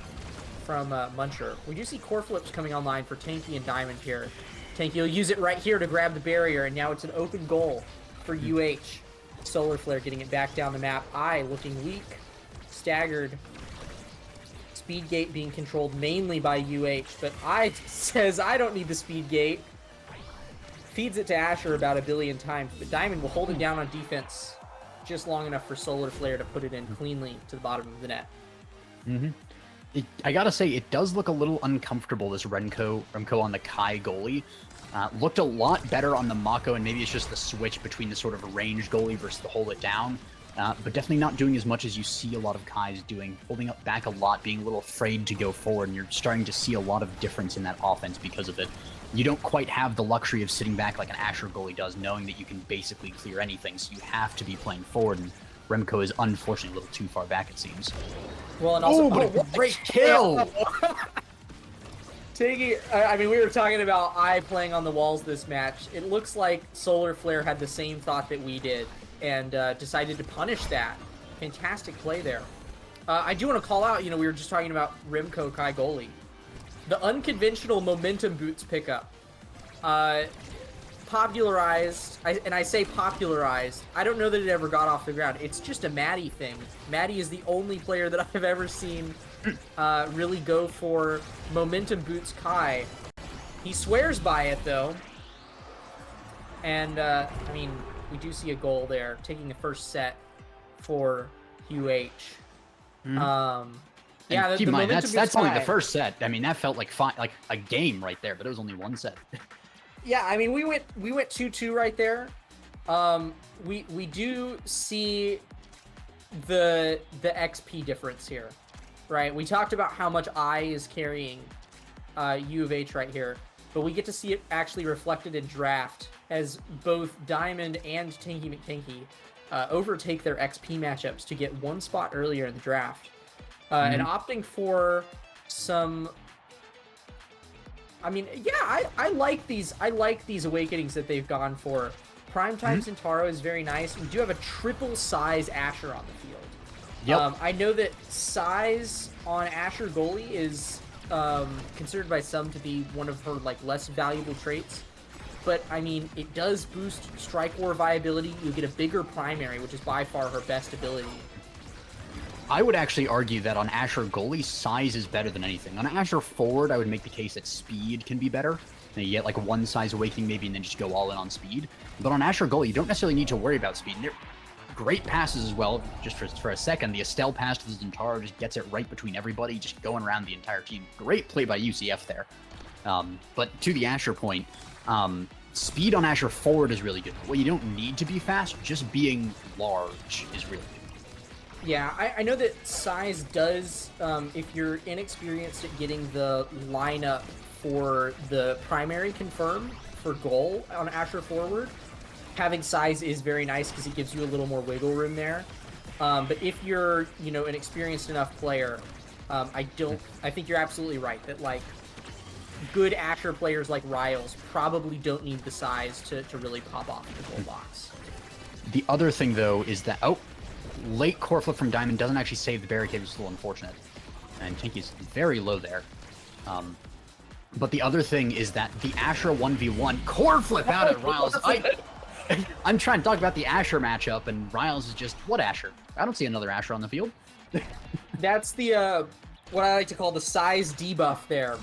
from Muncher. We do see core flips coming online for Tanky and Diamond here. Tanky will use it right here to grab the barrier, and now it's an open goal for UH. Solar Flare getting it back down the map. Looking weak, staggered. Speed gate being controlled mainly by UH, but says I don't need the speed gate. Feeds it to Asher about a billion times, but Diamond will hold it down on defense just long enough for Solar Flare to put it in cleanly to the bottom of the net. I gotta say, it does look a little uncomfortable, this Remco on the Kai goalie. Looked a lot better on the Mako, and maybe it's just the switch between the sort of ranged goalie versus the hold it down. But definitely not doing as much as you see a lot of Kais doing. Holding up back a lot, being a little afraid to go forward, and you're starting to see a lot of difference in that offense because of it. You don't quite have the luxury of sitting back like an Asher goalie does, knowing that you can basically clear anything, so you have to be playing forward, and Remco is unfortunately a little too far back, it seems. Well, and also, what a great kill! I mean, we were talking about playing on the walls this match. It looks like Solar Flare had the same thought that we did and decided to punish that. Fantastic play there. I do want to call out, we were just talking about Remco Kai goalie. The unconventional momentum boots pickup. Popularized, and I say popularized, I don't know that it ever got off the ground. It's just a Maddie thing. Maddie is the only player that I've ever seen really go for momentum boots Kai. He swears by it, though. And, I mean, we do see a goal there, taking the first set for UH. Yeah, keep in mind, that's only the Kai. first set. I mean, that felt like a game right there, but it was only one set. Yeah, I mean, we went 2-2 right there. We do see the XP difference here, right? We talked about how much I is carrying U of H right here, but we get to see it actually reflected in draft as both Diamond and Tanky McTanky overtake their XP matchups to get one spot earlier in the draft, and opting for some. I mean, yeah, I like these. I like these awakenings that they've gone for. Primetime Centauro is very nice. We do have a triple size Asher on the field. Yep. I know that size on Asher goalie is considered by some to be one of her like less valuable traits, but I mean, it does boost strike war viability. You get a bigger primary, which is by far her best ability. I would actually argue that on Asher goalie, size is better than anything. On Asher forward, I would make the case that speed can be better. You get like one size awakening maybe and then just go all in on speed. But on Asher goalie, you don't necessarily need to worry about speed. And they're great passes as well. Just for a second, the Estelle pass to the Zentaro just gets it right between everybody, just going around the entire team. Great play by UCF there. But to the Asher point, speed on Asher forward is really good. Well, you don't need to be fast, just being large is really good. Yeah, I know that size does, if you're inexperienced at getting the lineup for the primary confirm for goal on Asher forward, having size is very nice because it gives you a little more wiggle room there. But if you're, an experienced enough player, I think you're absolutely right that, like, good Asher players like Riles probably don't need the size to really pop off the goal box. The other thing, though, is that, late core flip from Diamond doesn't actually save the barricade, which is a little unfortunate. And Tinky's very low there. But the other thing is that the Asher 1v1 core flip out at Riles. I'm trying to talk about the Asher matchup, and Riles is just, what Asher? I don't see another Asher on the field. That's the, what I like to call the size debuff there.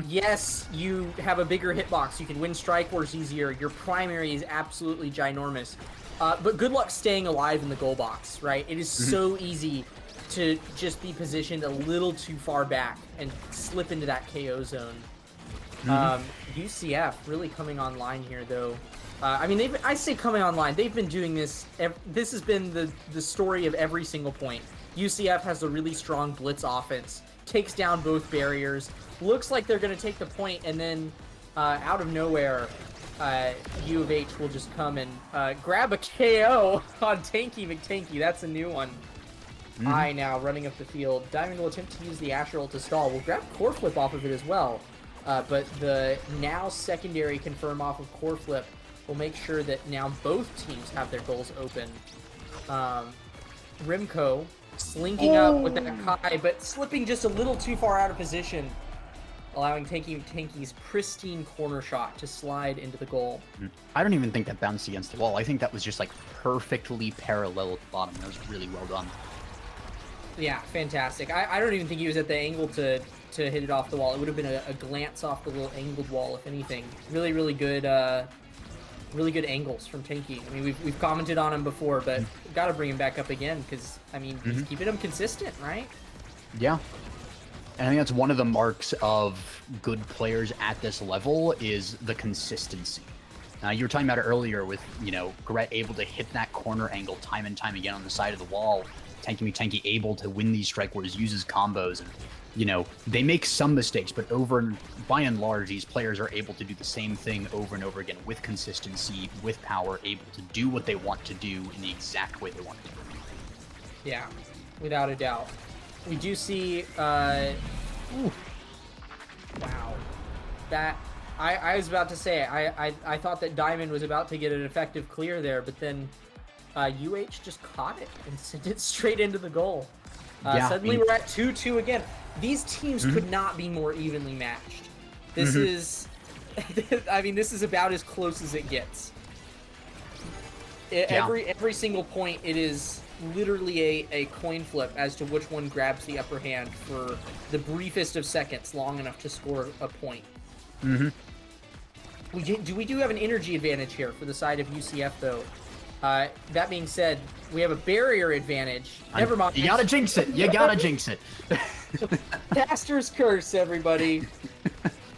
Yes, you have a bigger hitbox. You can win strike wars easier. Your primary is absolutely ginormous. But good luck staying alive in the goal box, right? It is so easy to just be positioned a little too far back and slip into that KO zone. UCF really coming online here, though. I mean, I say coming online. They've been doing this. This has been the story of every single point. UCF has a really strong blitz offense, takes down both barriers. Looks like they're going to take the point, and then out of nowhere, U of H will just come and grab a KO on Tanky McTanky. That's a new one. I now running up the field. Diamond will attempt to use the Asher ult to stall. We'll grab core flip off of it as well. But the now secondary confirm off of core flip will make sure that now both teams have their goals open. Rimco slinking up with that Kai, but slipping just a little too far out of position, allowing Tanky's pristine corner shot to slide into the goal. I don't even think that bounced against the wall. I think that was just like perfectly parallel at the bottom. That was really well done. Yeah, fantastic. I don't even think he was at the angle to hit it off the wall. It would have been a glance off the little angled wall, if anything. Really, really good angles from Tanky. I mean, we've commented on him before, but got to bring him back up again because, I mean, he's keeping him consistent, right? Yeah. And I think that's one of the marks of good players at this level is the consistency. You were talking about it earlier with, Gret able to hit that corner angle time and time again on the side of the wall. Tanky able to win these strike wars, uses combos, and, they make some mistakes, but by and large, these players are able to do the same thing over and over again with consistency, with power, able to do what they want to do in the exact way they want to do it. Yeah, without a doubt. We do see, wow. That, I was about to say, I thought that Diamond was about to get an effective clear there, but then UH just caught it and sent it straight into the goal. Suddenly we're at 2-2 again. These teams could not be more evenly matched. This is, I mean, this is about as close as it gets. Every single point, it is literally a coin flip as to which one grabs the upper hand for the briefest of seconds, long enough to score a point. We do have an energy advantage here for the side of UCF, though. That being said, we have a barrier advantage. Never mind. You gotta jinx it. You gotta jinx it. Caster's curse, everybody.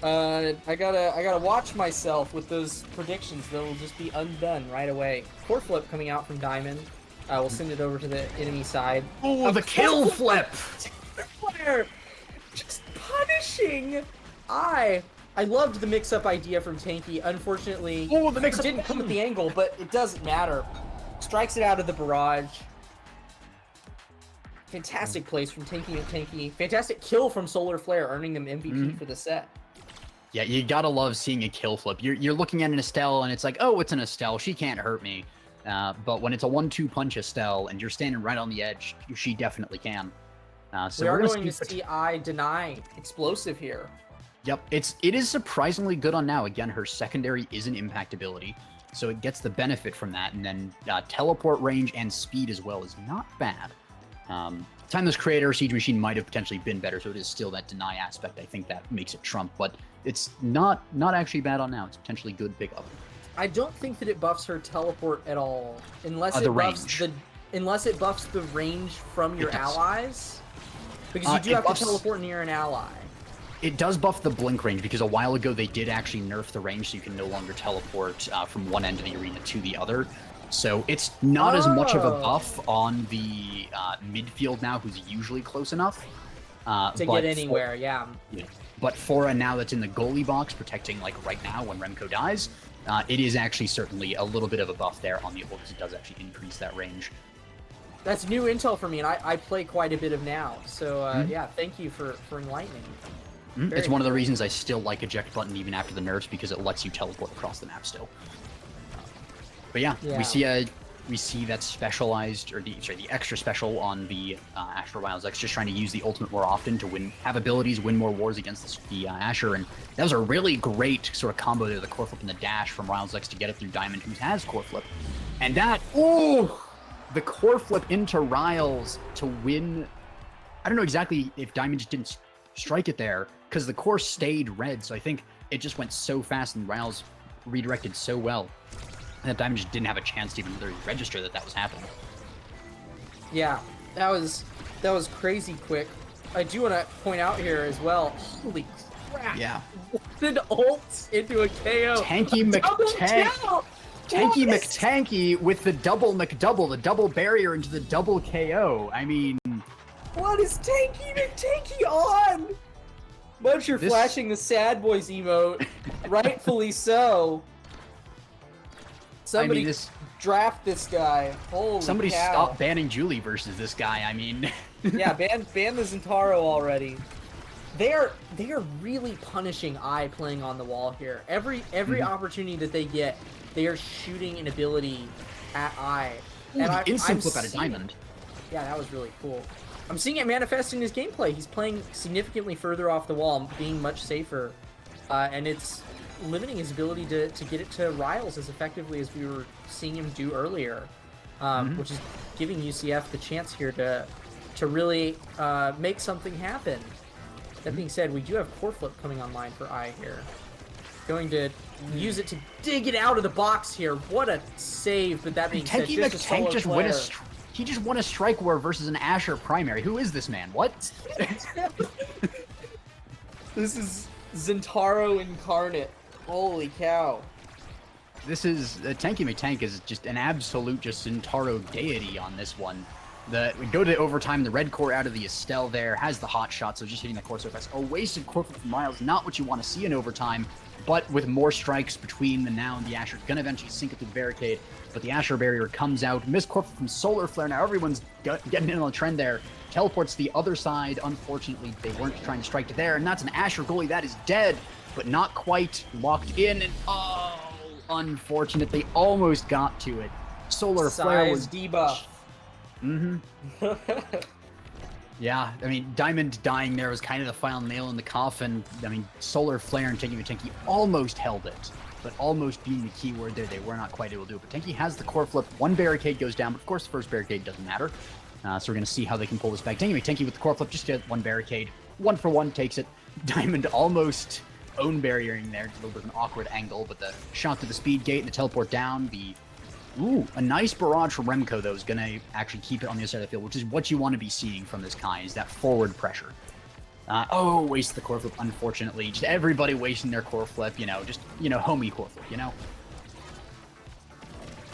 I gotta watch myself with those predictions. They'll just be undone right away. Core flip coming out from Diamond. We'll send it over to the enemy side. Oh, the kill flip! Player just punishing. I loved the mix-up idea from Tanky. Unfortunately, the mix-up didn't come at the angle, but it doesn't matter. Strikes it out of the barrage. Fantastic place from Tanky and Tanky. Fantastic kill from Solar Flare, earning them MVP for the set. Yeah, you gotta love seeing a kill flip. You're looking at an Estelle, and it's like, oh, it's an Estelle. She can't hurt me. But when it's a 1-2 punch Estelle, and you're standing right on the edge, she definitely can. So we are going to see I deny explosive here. Yep, it is surprisingly good on now. Again, her secondary is an impact ability, so it gets the benefit from that. And then teleport range and speed as well is not bad. Timeless Creator, Siege Machine might have potentially been better, so it is still that deny aspect. I think that makes it trump, but it's not actually bad on now. It's potentially good pickup. I don't think that it buffs her teleport at all, unless it buffs the range from your allies, because you do have to teleport near an ally. It does buff the blink range, because a while ago they did actually nerf the range, so you can no longer teleport from one end of the arena to the other. So it's not as much of a buff on the midfield now, who's usually close enough. To get anywhere, yeah. But Fora now that's in the goalie box, protecting like right now when Remco dies, it is actually certainly a little bit of a buff there on the ult, because it does actually increase that range. That's new intel for me, and I play quite a bit of now. So yeah, thank you for enlightening me. It's one of the reasons I still like eject button even after the nerfs, because it lets you teleport across the map still. But yeah, we see that specialized, or the extra special on the Asher Wildzex, just trying to use the ultimate more often to have abilities, win more wars against the Asher, and that was a really great sort of combo there, the core flip and the dash from Wildzex to get it through Diamond, who has core flip, and that the core flip into Riles to win. I don't know exactly if Diamond just didn't strike it there, because the core stayed red, so I think it just went so fast and Riles redirected so well that Diamond just didn't have a chance to even really register that was happening. Yeah, that was crazy quick. I do want to point out here as well, holy crap. Yeah. What an ult into a KO. Tanky McTank. Tanky McTanky with the double McDouble, the double barrier into the double KO. I mean, what is Tanky McTanky on? Muncher flashing the sad boys emote, rightfully so. Somebody draft this guy. Holy Somebody cow. stop banning Julie versus this guy. I mean, yeah, ban the Zentaro already. They are really punishing I playing on the wall here. Every opportunity that they get, they are shooting an ability at I. And the instant flip out of Diamond. Yeah, that was really cool. I'm seeing it manifest in his gameplay. He's playing significantly further off the wall, being much safer, and it's limiting his ability to get it to Riles as effectively as we were seeing him do earlier, which is giving UCF the chance here to really make something happen. That being said, we do have core flip coming online for I here. Going to use it to dig it out of the box here. What a save! But that being said, just a solo player. He just won a strike war versus an Asher primary. Who is this man? What? This is Zentaro incarnate. Holy cow. This is Tanky McTank is just an absolute Zentaro deity on this one. We go to overtime, the red core out of the Estelle there, has the hot shot, so just hitting the core so fast. A wasted core from Miles, not what you want to see in overtime, but with more strikes between the now and the Asher, gonna eventually sink it through the barricade, but the Asher barrier comes out. Missed core from Solar Flare, now everyone's getting in on the trend there. Teleports to the other side, unfortunately they weren't trying to strike it there, and that's an Asher goalie that is dead, but not quite locked in, and unfortunate, they almost got to it. Solar Flare was debuff. Yeah, I mean, Diamond dying there was kind of the final nail in the coffin. I mean, Solar Flare and Tenki almost held it, but almost being the key word there, they were not quite able to do it. But Tenki has the core flip. One barricade goes down, but of course the first barricade doesn't matter. So we're going to see how they can pull this back. Tenki with the core flip, just get one barricade. 1-for-1 takes it. Diamond almost own barriering there. Just a little bit of an awkward angle, but the shot to the speed gate and the teleport down, Ooh, a nice barrage from Remco, though, is going to actually keep it on the other side of the field, which is what you want to be seeing from this Kai, is that forward pressure. Wasted the core flip, unfortunately. Just everybody wasting their core flip, homie core flip,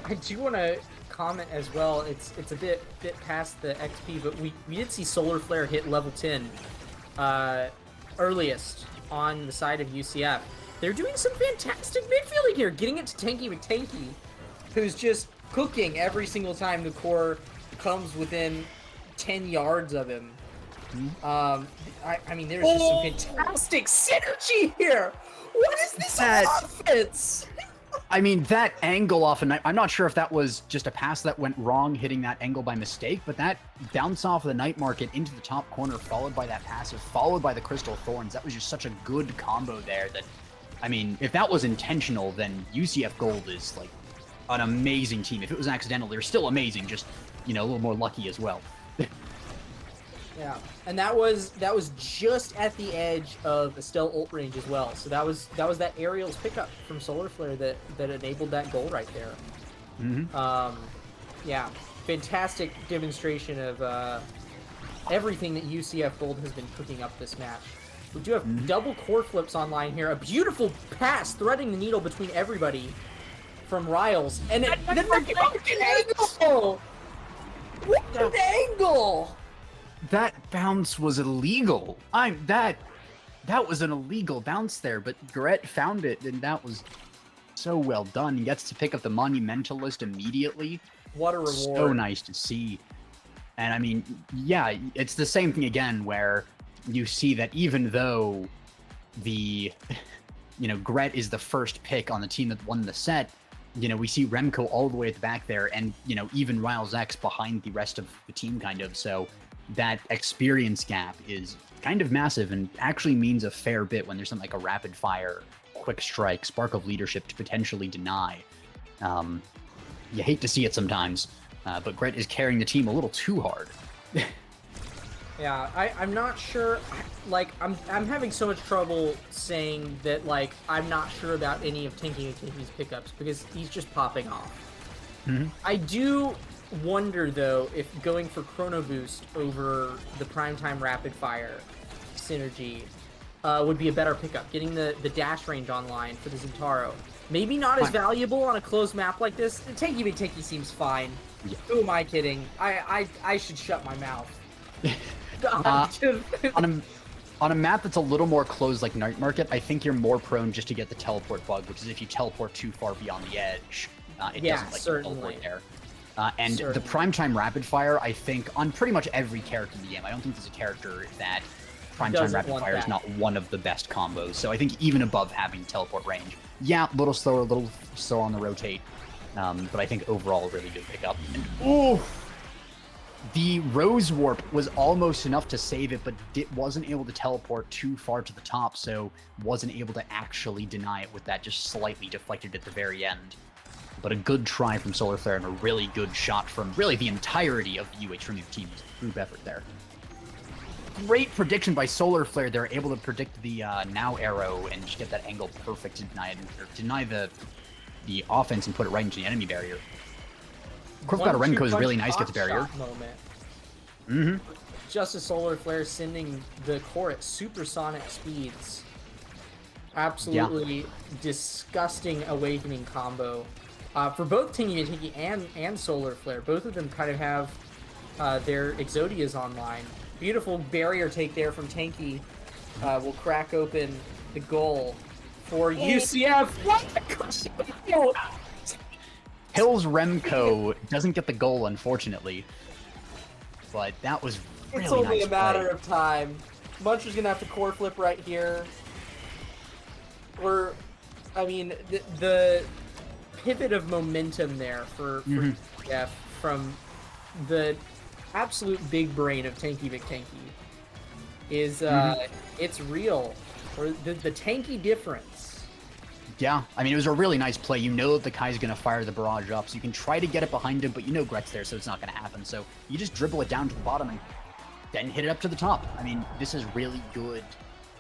I do want to comment as well. It's a bit past the XP, but we did see Solar Flare hit level 10 earliest on the side of UCF. They're doing some fantastic midfielding here, getting it to Tenki, who's just cooking every single time the core comes within 10 yards of him. I mean, there's just some fantastic synergy here. What is this offense? I mean, that angle off a night, I'm not sure if that was just a pass that went wrong, hitting that angle by mistake, but that bounce off of the night market into the top corner, followed by that passive, followed by the Crystal Thorns, that was just such a good combo there that, I mean, if that was intentional, then UCF Gold is like an amazing team. If it was accidental, they're still amazing, just, a little more lucky as well. Yeah, and that was just at the edge of Estelle ult range as well. So that was that aerials pickup from Solar Flare that enabled that goal right there. Yeah, fantastic demonstration of everything that UCF Gold has been cooking up this match. We do have double core flips online here. A beautiful pass threading the needle between everybody from Riles, and then the angle. What an angle! That bounce was illegal. That was an illegal bounce there, but Gret found it, and that was so well done. He gets to pick up the Monumentalist immediately. What a reward. So nice to see. And I mean, yeah, it's the same thing again, where you see that even though Gret is the first pick on the team that won the set, we see Remco all the way at the back there, and, even Riles X behind the rest of the team, kind of. So that experience gap is kind of massive and actually means a fair bit when there's something like a rapid fire, quick strike, spark of leadership to potentially deny. You hate to see it sometimes, but Gret is carrying the team a little too hard. Yeah, I'm not sure. Like, I'm having so much trouble saying that, like, I'm not sure about any of Tenki's pickups because he's just popping off. I do wonder, though, if going for Chrono Boost over the Primetime Rapid Fire synergy would be a better pickup. Getting the dash range online for the Zentaro. Maybe not as valuable on a closed map like this. Tenki seems fine. Yeah. Who am I kidding? I should shut my mouth. On a map that's a little more closed like Night Market, I think you're more prone just to get the teleport bug, which is if you teleport too far beyond the edge, it doesn't like teleport there. And the Primetime Rapid Fire, I think, on pretty much every character in the game, I don't think there's a character that Primetime Rapid Fire is not one of the best combos. So I think even above having teleport range, yeah, a little slower on the rotate, but I think overall really good pickup. And, the Rose Warp was almost enough to save it, but wasn't able to teleport too far to the top, so wasn't able to actually deny it with that, just slightly deflected at the very end. But a good try from Solar Flare and a really good shot from really the entirety of the UH Remove team's group effort there. Great prediction by Solar Flare. They're able to predict the now arrow and just get that angle perfect to deny the offense and put it right into the enemy barrier. Crooked Remco is really nice, gets a barrier. Just as Solar Flare sending the core at supersonic speeds. Absolutely disgusting awakening combo. For both Tingy and Solar Flare, both of them kind of have their Exodias online. Beautiful barrier take there from Tenki. Will crack open the goal for UCF. What? Hills Remco doesn't get the goal, unfortunately. But that was really It's only nice a matter play. of time. Muncher's gonna have to core flip right here. I mean, the pivot of momentum there for UCF from the absolute big brain of Tanky McTanky is it's real, or the tanky difference. Yeah, I mean, it was a really nice play. You know that the Kai's going to fire the barrage up, so you can try to get it behind him, but you know Gret's there, so it's not going to happen. So you just dribble it down to the bottom and then hit it up to the top. I mean, this is really good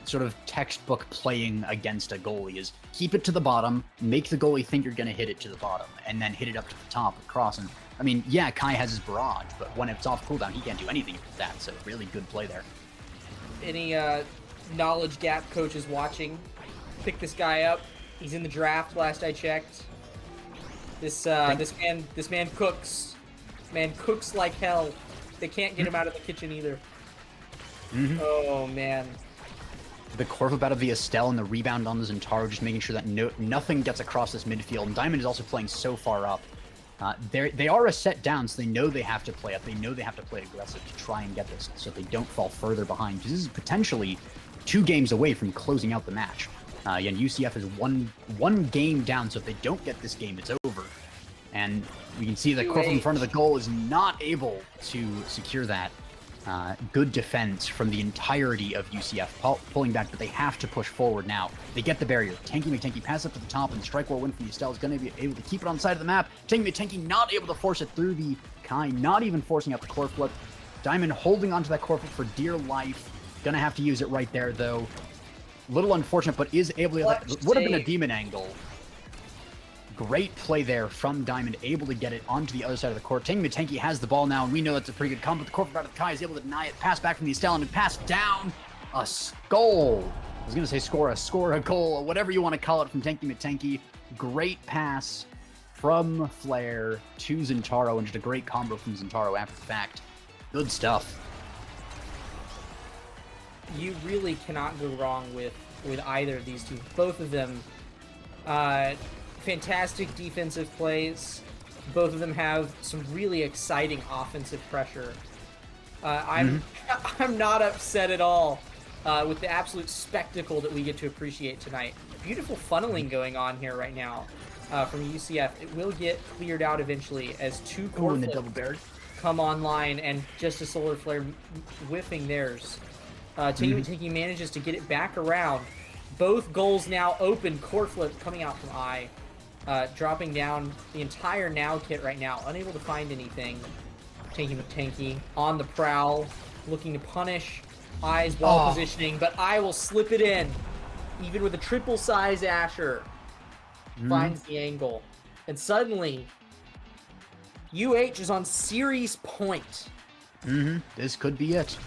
sort of textbook playing against a goalie, is keep it to the bottom, make the goalie think you're going to hit it to the bottom, and then hit it up to the top across. And I mean, yeah, Kai has his barrage, but when it's off cooldown, he can't do anything with that, so really good play there. Any knowledge gap coaches watching, pick this guy up. He's in the draft last I checked. This man cooks. This man cooks like hell. They can't get him out of the kitchen either. Oh man. The Corvus out of the Estelle and the rebound on the Zentaro, just making sure that nothing gets across this midfield. And Diamond is also playing so far up. They are a set down, so they know they have to play up. They know they have to play aggressive to try and get this, so they don't fall further behind. This is potentially 2 games away from closing out the match. And UCF is one game down, so if they don't get this game, it's over. And we can see that Corvus in front of the goal is not able to secure that. Good defense from the entirety of UCF, pulling back, but they have to push forward now. They get the barrier. Tanky McTanky pass up to the top, and the strike war win from the Estelle is going to be able to keep it on the side of the map. Tanky McTanky not able to force it through the Kai, not even forcing out the core flip. Diamond holding onto that core flip for dear life. Going to have to use it right there, though. Little unfortunate, but is able to... Would have been a demon angle. Great play there from Diamond, able to get it onto the other side of the court. Tanky McTanky has the ball now, and we know that's a pretty good combo. The Corvus out of the Kai is able to deny it. Pass back from the Estelle, and pass down. A goal. I was going to say score a goal, whatever you want to call it, from Tanky McTanky. Great pass from Flair to Zentaro, and just a great combo from Zentaro after the fact. Good stuff. You really cannot go wrong with either of these two. Both of them, fantastic defensive plays. Both of them have some really exciting offensive pressure. I'm not upset at all with the absolute spectacle that we get to appreciate tonight. Beautiful funneling going on here right now from UCF. It will get cleared out eventually as 2 core in the double barrel come online, and just a solar flare whiffing theirs. Tanky manages to get it back around. Both goals now open. Core flip coming out from I. Dropping down the entire now kit right now. Unable to find anything. Tanky McTanky on the prowl. Looking to punish I's ball positioning, but I will slip it in. Even with a triple size Asher. Finds the angle. And suddenly, UH is on series point. This could be it.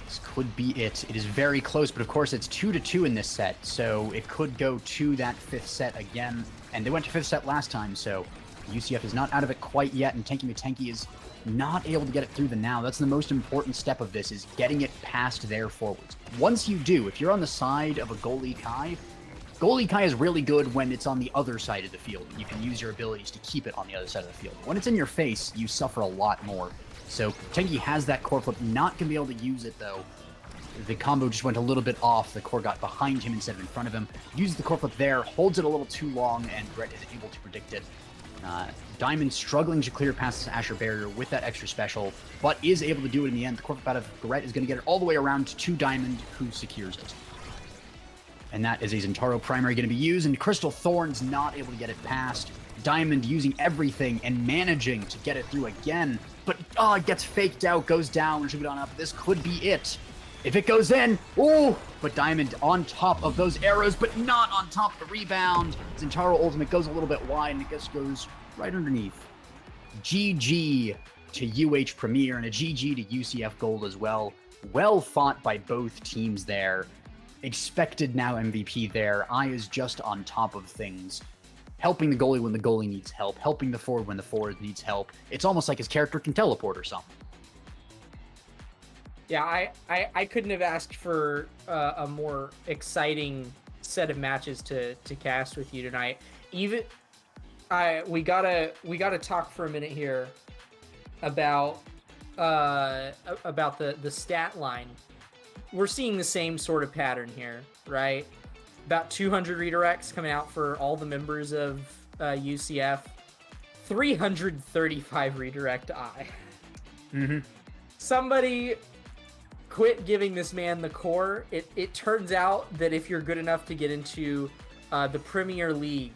This could be it. It is very close, but of course it's 2-2 in this set, so it could go to that 5th set again. And they went to 5th set last time, so UCF is not out of it quite yet, and Tanky McTanky is not able to get it through the now. That's the most important step of this, is getting it past their forwards. Once you do, if you're on the side of a goalie Kai is really good when it's on the other side of the field. You can use your abilities to keep it on the other side of the field. When it's in your face, you suffer a lot more. So Tanky has that core flip, not going to be able to use it though. The combo just went a little bit off. The core got behind him instead of in front of him. Uses the core flip there, holds it a little too long, and Gret is able to predict it. Diamond struggling to clear past this Asher barrier with that extra special, but is able to do it in the end. The core flip out of Gret is going to get it all the way around to Diamond, who secures it. And that is a Zentaro primary going to be used, and Crystal Thorn's not able to get it past. Diamond using everything and managing to get it through again, but it gets faked out, goes down, should be on up. This could be it. If it goes in, but Diamond on top of those arrows, but not on top of the rebound. Zentaro ultimate goes a little bit wide, and it just goes right underneath. GG to UH Premier, and a GG to UCF Gold as well. Well fought by both teams there. Expected now MVP there. I is just on top of things. Helping the goalie when the goalie needs help. Helping the forward when the forward needs help. It's almost like his character can teleport or something. Yeah, I couldn't have asked for a more exciting set of matches to cast with you tonight. Even we gotta talk for a minute here about the stat line. We're seeing the same sort of pattern here, right? About 200 redirects coming out for all the members of UCF. 335 redirect I. Mm-hmm. Somebody quit giving this man the core. It turns out that if you're good enough to get into the Premier League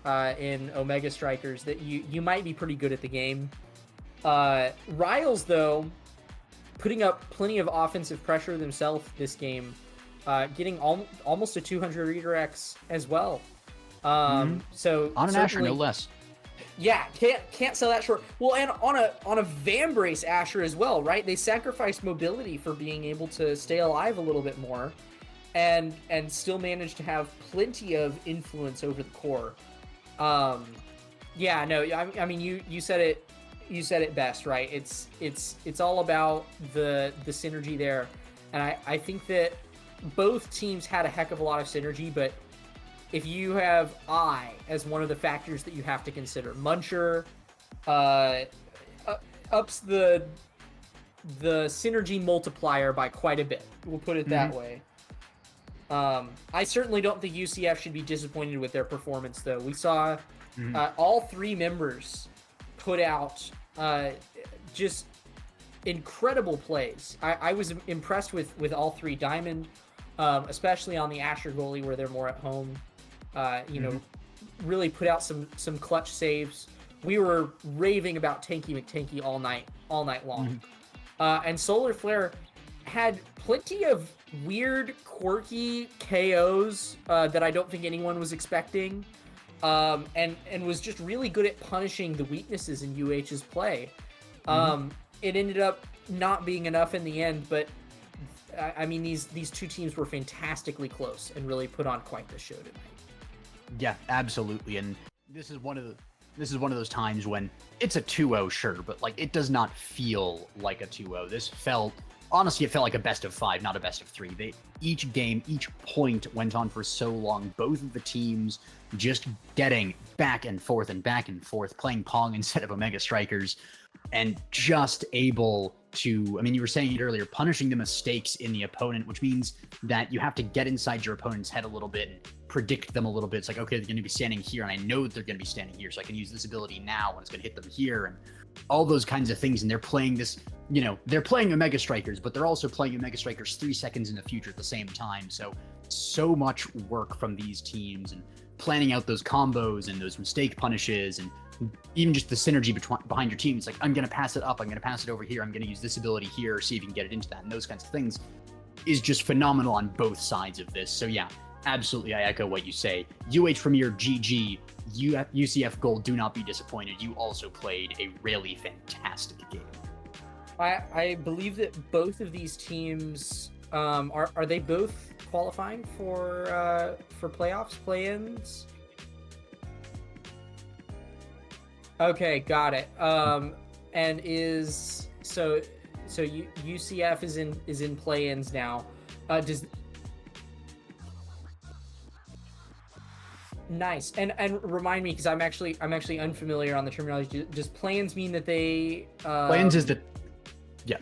in Omega Strikers, that you might be pretty good at the game. Riles, though, putting up plenty of offensive pressure themselves this game, getting almost a 200 redirects as well. So on an Asher, no less. Yeah, can't sell that short. Well, and on a Vambrace Asher as well, right? They sacrificed mobility for being able to stay alive a little bit more, and still managed to have plenty of influence over the core. Yeah, no, I mean you said it best, right? It's all about the synergy there, and I think that both teams had a heck of a lot of synergy, but if you have I as one of the factors that you have to consider, Muncher ups the synergy multiplier by quite a bit. We'll put it that way. I certainly don't think UCF should be disappointed with their performance, though. We saw all three members put out just incredible plays. I was impressed with all three. Diamond, especially on the Asher goalie where they're more at home. Really put out some clutch saves. We were raving about Tanky McTanky all night long. And Solar Flare had plenty of weird, quirky KOs that I don't think anyone was expecting, and was just really good at punishing the weaknesses in UH's play. It ended up not being enough in the end, but I mean these two teams were fantastically close and really put on quite the show tonight. Yeah, absolutely. And this is one of those times when it's a 2-0, sure, but like it does not feel like a 2-0. This felt honestly, it felt like a best of 5, not a best of 3. Each point went on for so long. Both of the teams just getting back and forth, playing Pong instead of Omega Strikers, and just able to, I mean, you were saying it earlier, punishing the mistakes in the opponent, which means that you have to get inside your opponent's head a little bit and predict them a little bit. It's like, okay, they're going to be standing here, and I know that they're going to be standing here, so I can use this ability now, and it's going to hit them here, and all those kinds of things. And they're playing this, they're playing Omega Strikers, but they're also playing Omega Strikers 3 seconds in the future at the same time. So much work from these teams, and planning out those combos and those mistake punishes, and even just the synergy behind your team. It's like, I'm going to pass it up, I'm going to pass it over here, I'm going to use this ability here, see if you can get it into that, and those kinds of things is just phenomenal on both sides of this. So yeah, absolutely, I echo what you say. UH Premier, GG. UCF Gold, do not be disappointed. You also played a really fantastic game. I believe that both of these teams are they both qualifying for playoffs, play-ins? Okay, got it. And is so UCF is in play-ins now. Nice. And remind me, because I'm actually unfamiliar on the terminology. Does play-ins mean that they play-ins is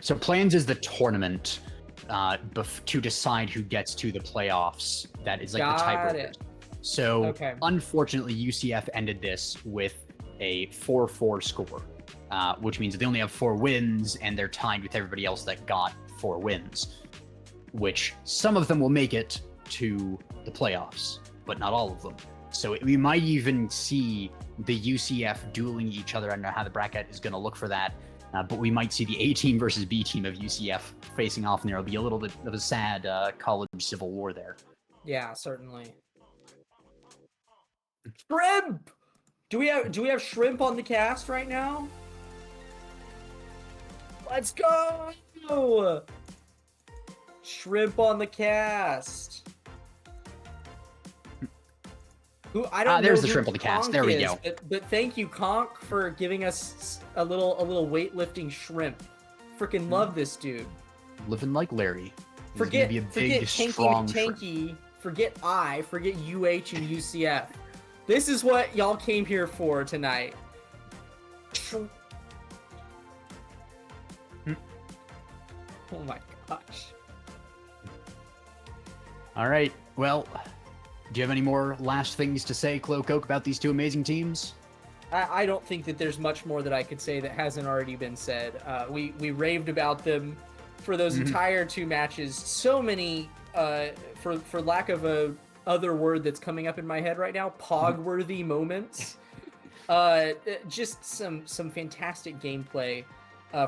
so play-ins is the tournament to decide who gets to the playoffs. That is like the tiebreaker. So okay. Unfortunately, UCF ended this with a 4-4 score, which means they only have 4 wins, and they're tied with everybody else that got 4 wins, which some of them will make it to the playoffs, but not all of them. So we might even see the UCF dueling each other. I don't know how the bracket is going to look for that, but we might see the A team versus B team of UCF facing off, and there'll be a little bit of a sad college civil war there. Yeah, certainly. Shrimp! Do we have shrimp on the cast right now? Let's go! Shrimp on the cast. Who I don't know. There's the shrimp on the cast. There we go. But thank you, Conk, for giving us a little weightlifting shrimp. Freaking love this dude. Living like Larry. Forget Tanky. Forget UH and UCF. This is what y'all came here for tonight. Oh my gosh. All right. Well, do you have any more last things to say, Cloak Oak, about these two amazing teams? I don't think that there's much more that I could say that hasn't already been said. We raved about them for those entire 2 matches. So many, for lack of a other word that's coming up in my head right now, pog-worthy moments. Just some fantastic gameplay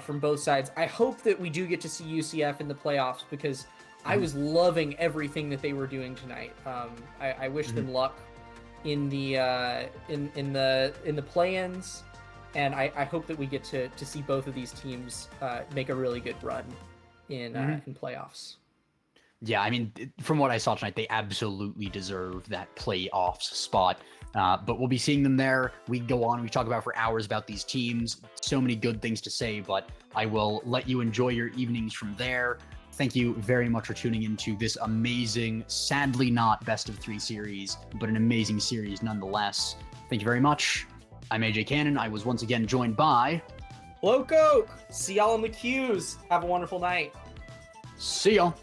from both sides. I hope that we do get to see UCF in the playoffs because I was loving everything that they were doing tonight. I wish them luck in the play-ins, and I hope that we get to see both of these teams make a really good run in playoffs. Yeah, I mean, from what I saw tonight, they absolutely deserve that playoffs spot. But we'll be seeing them there. We go on, we talk about for hours about these teams. So many good things to say, but I will let you enjoy your evenings from there. Thank you very much for tuning into this amazing, sadly not best of 3 series, but an amazing series nonetheless. Thank you very much. I'm AJ Cannon. I was once again joined by Loco. See y'all in the queues. Have a wonderful night. See y'all.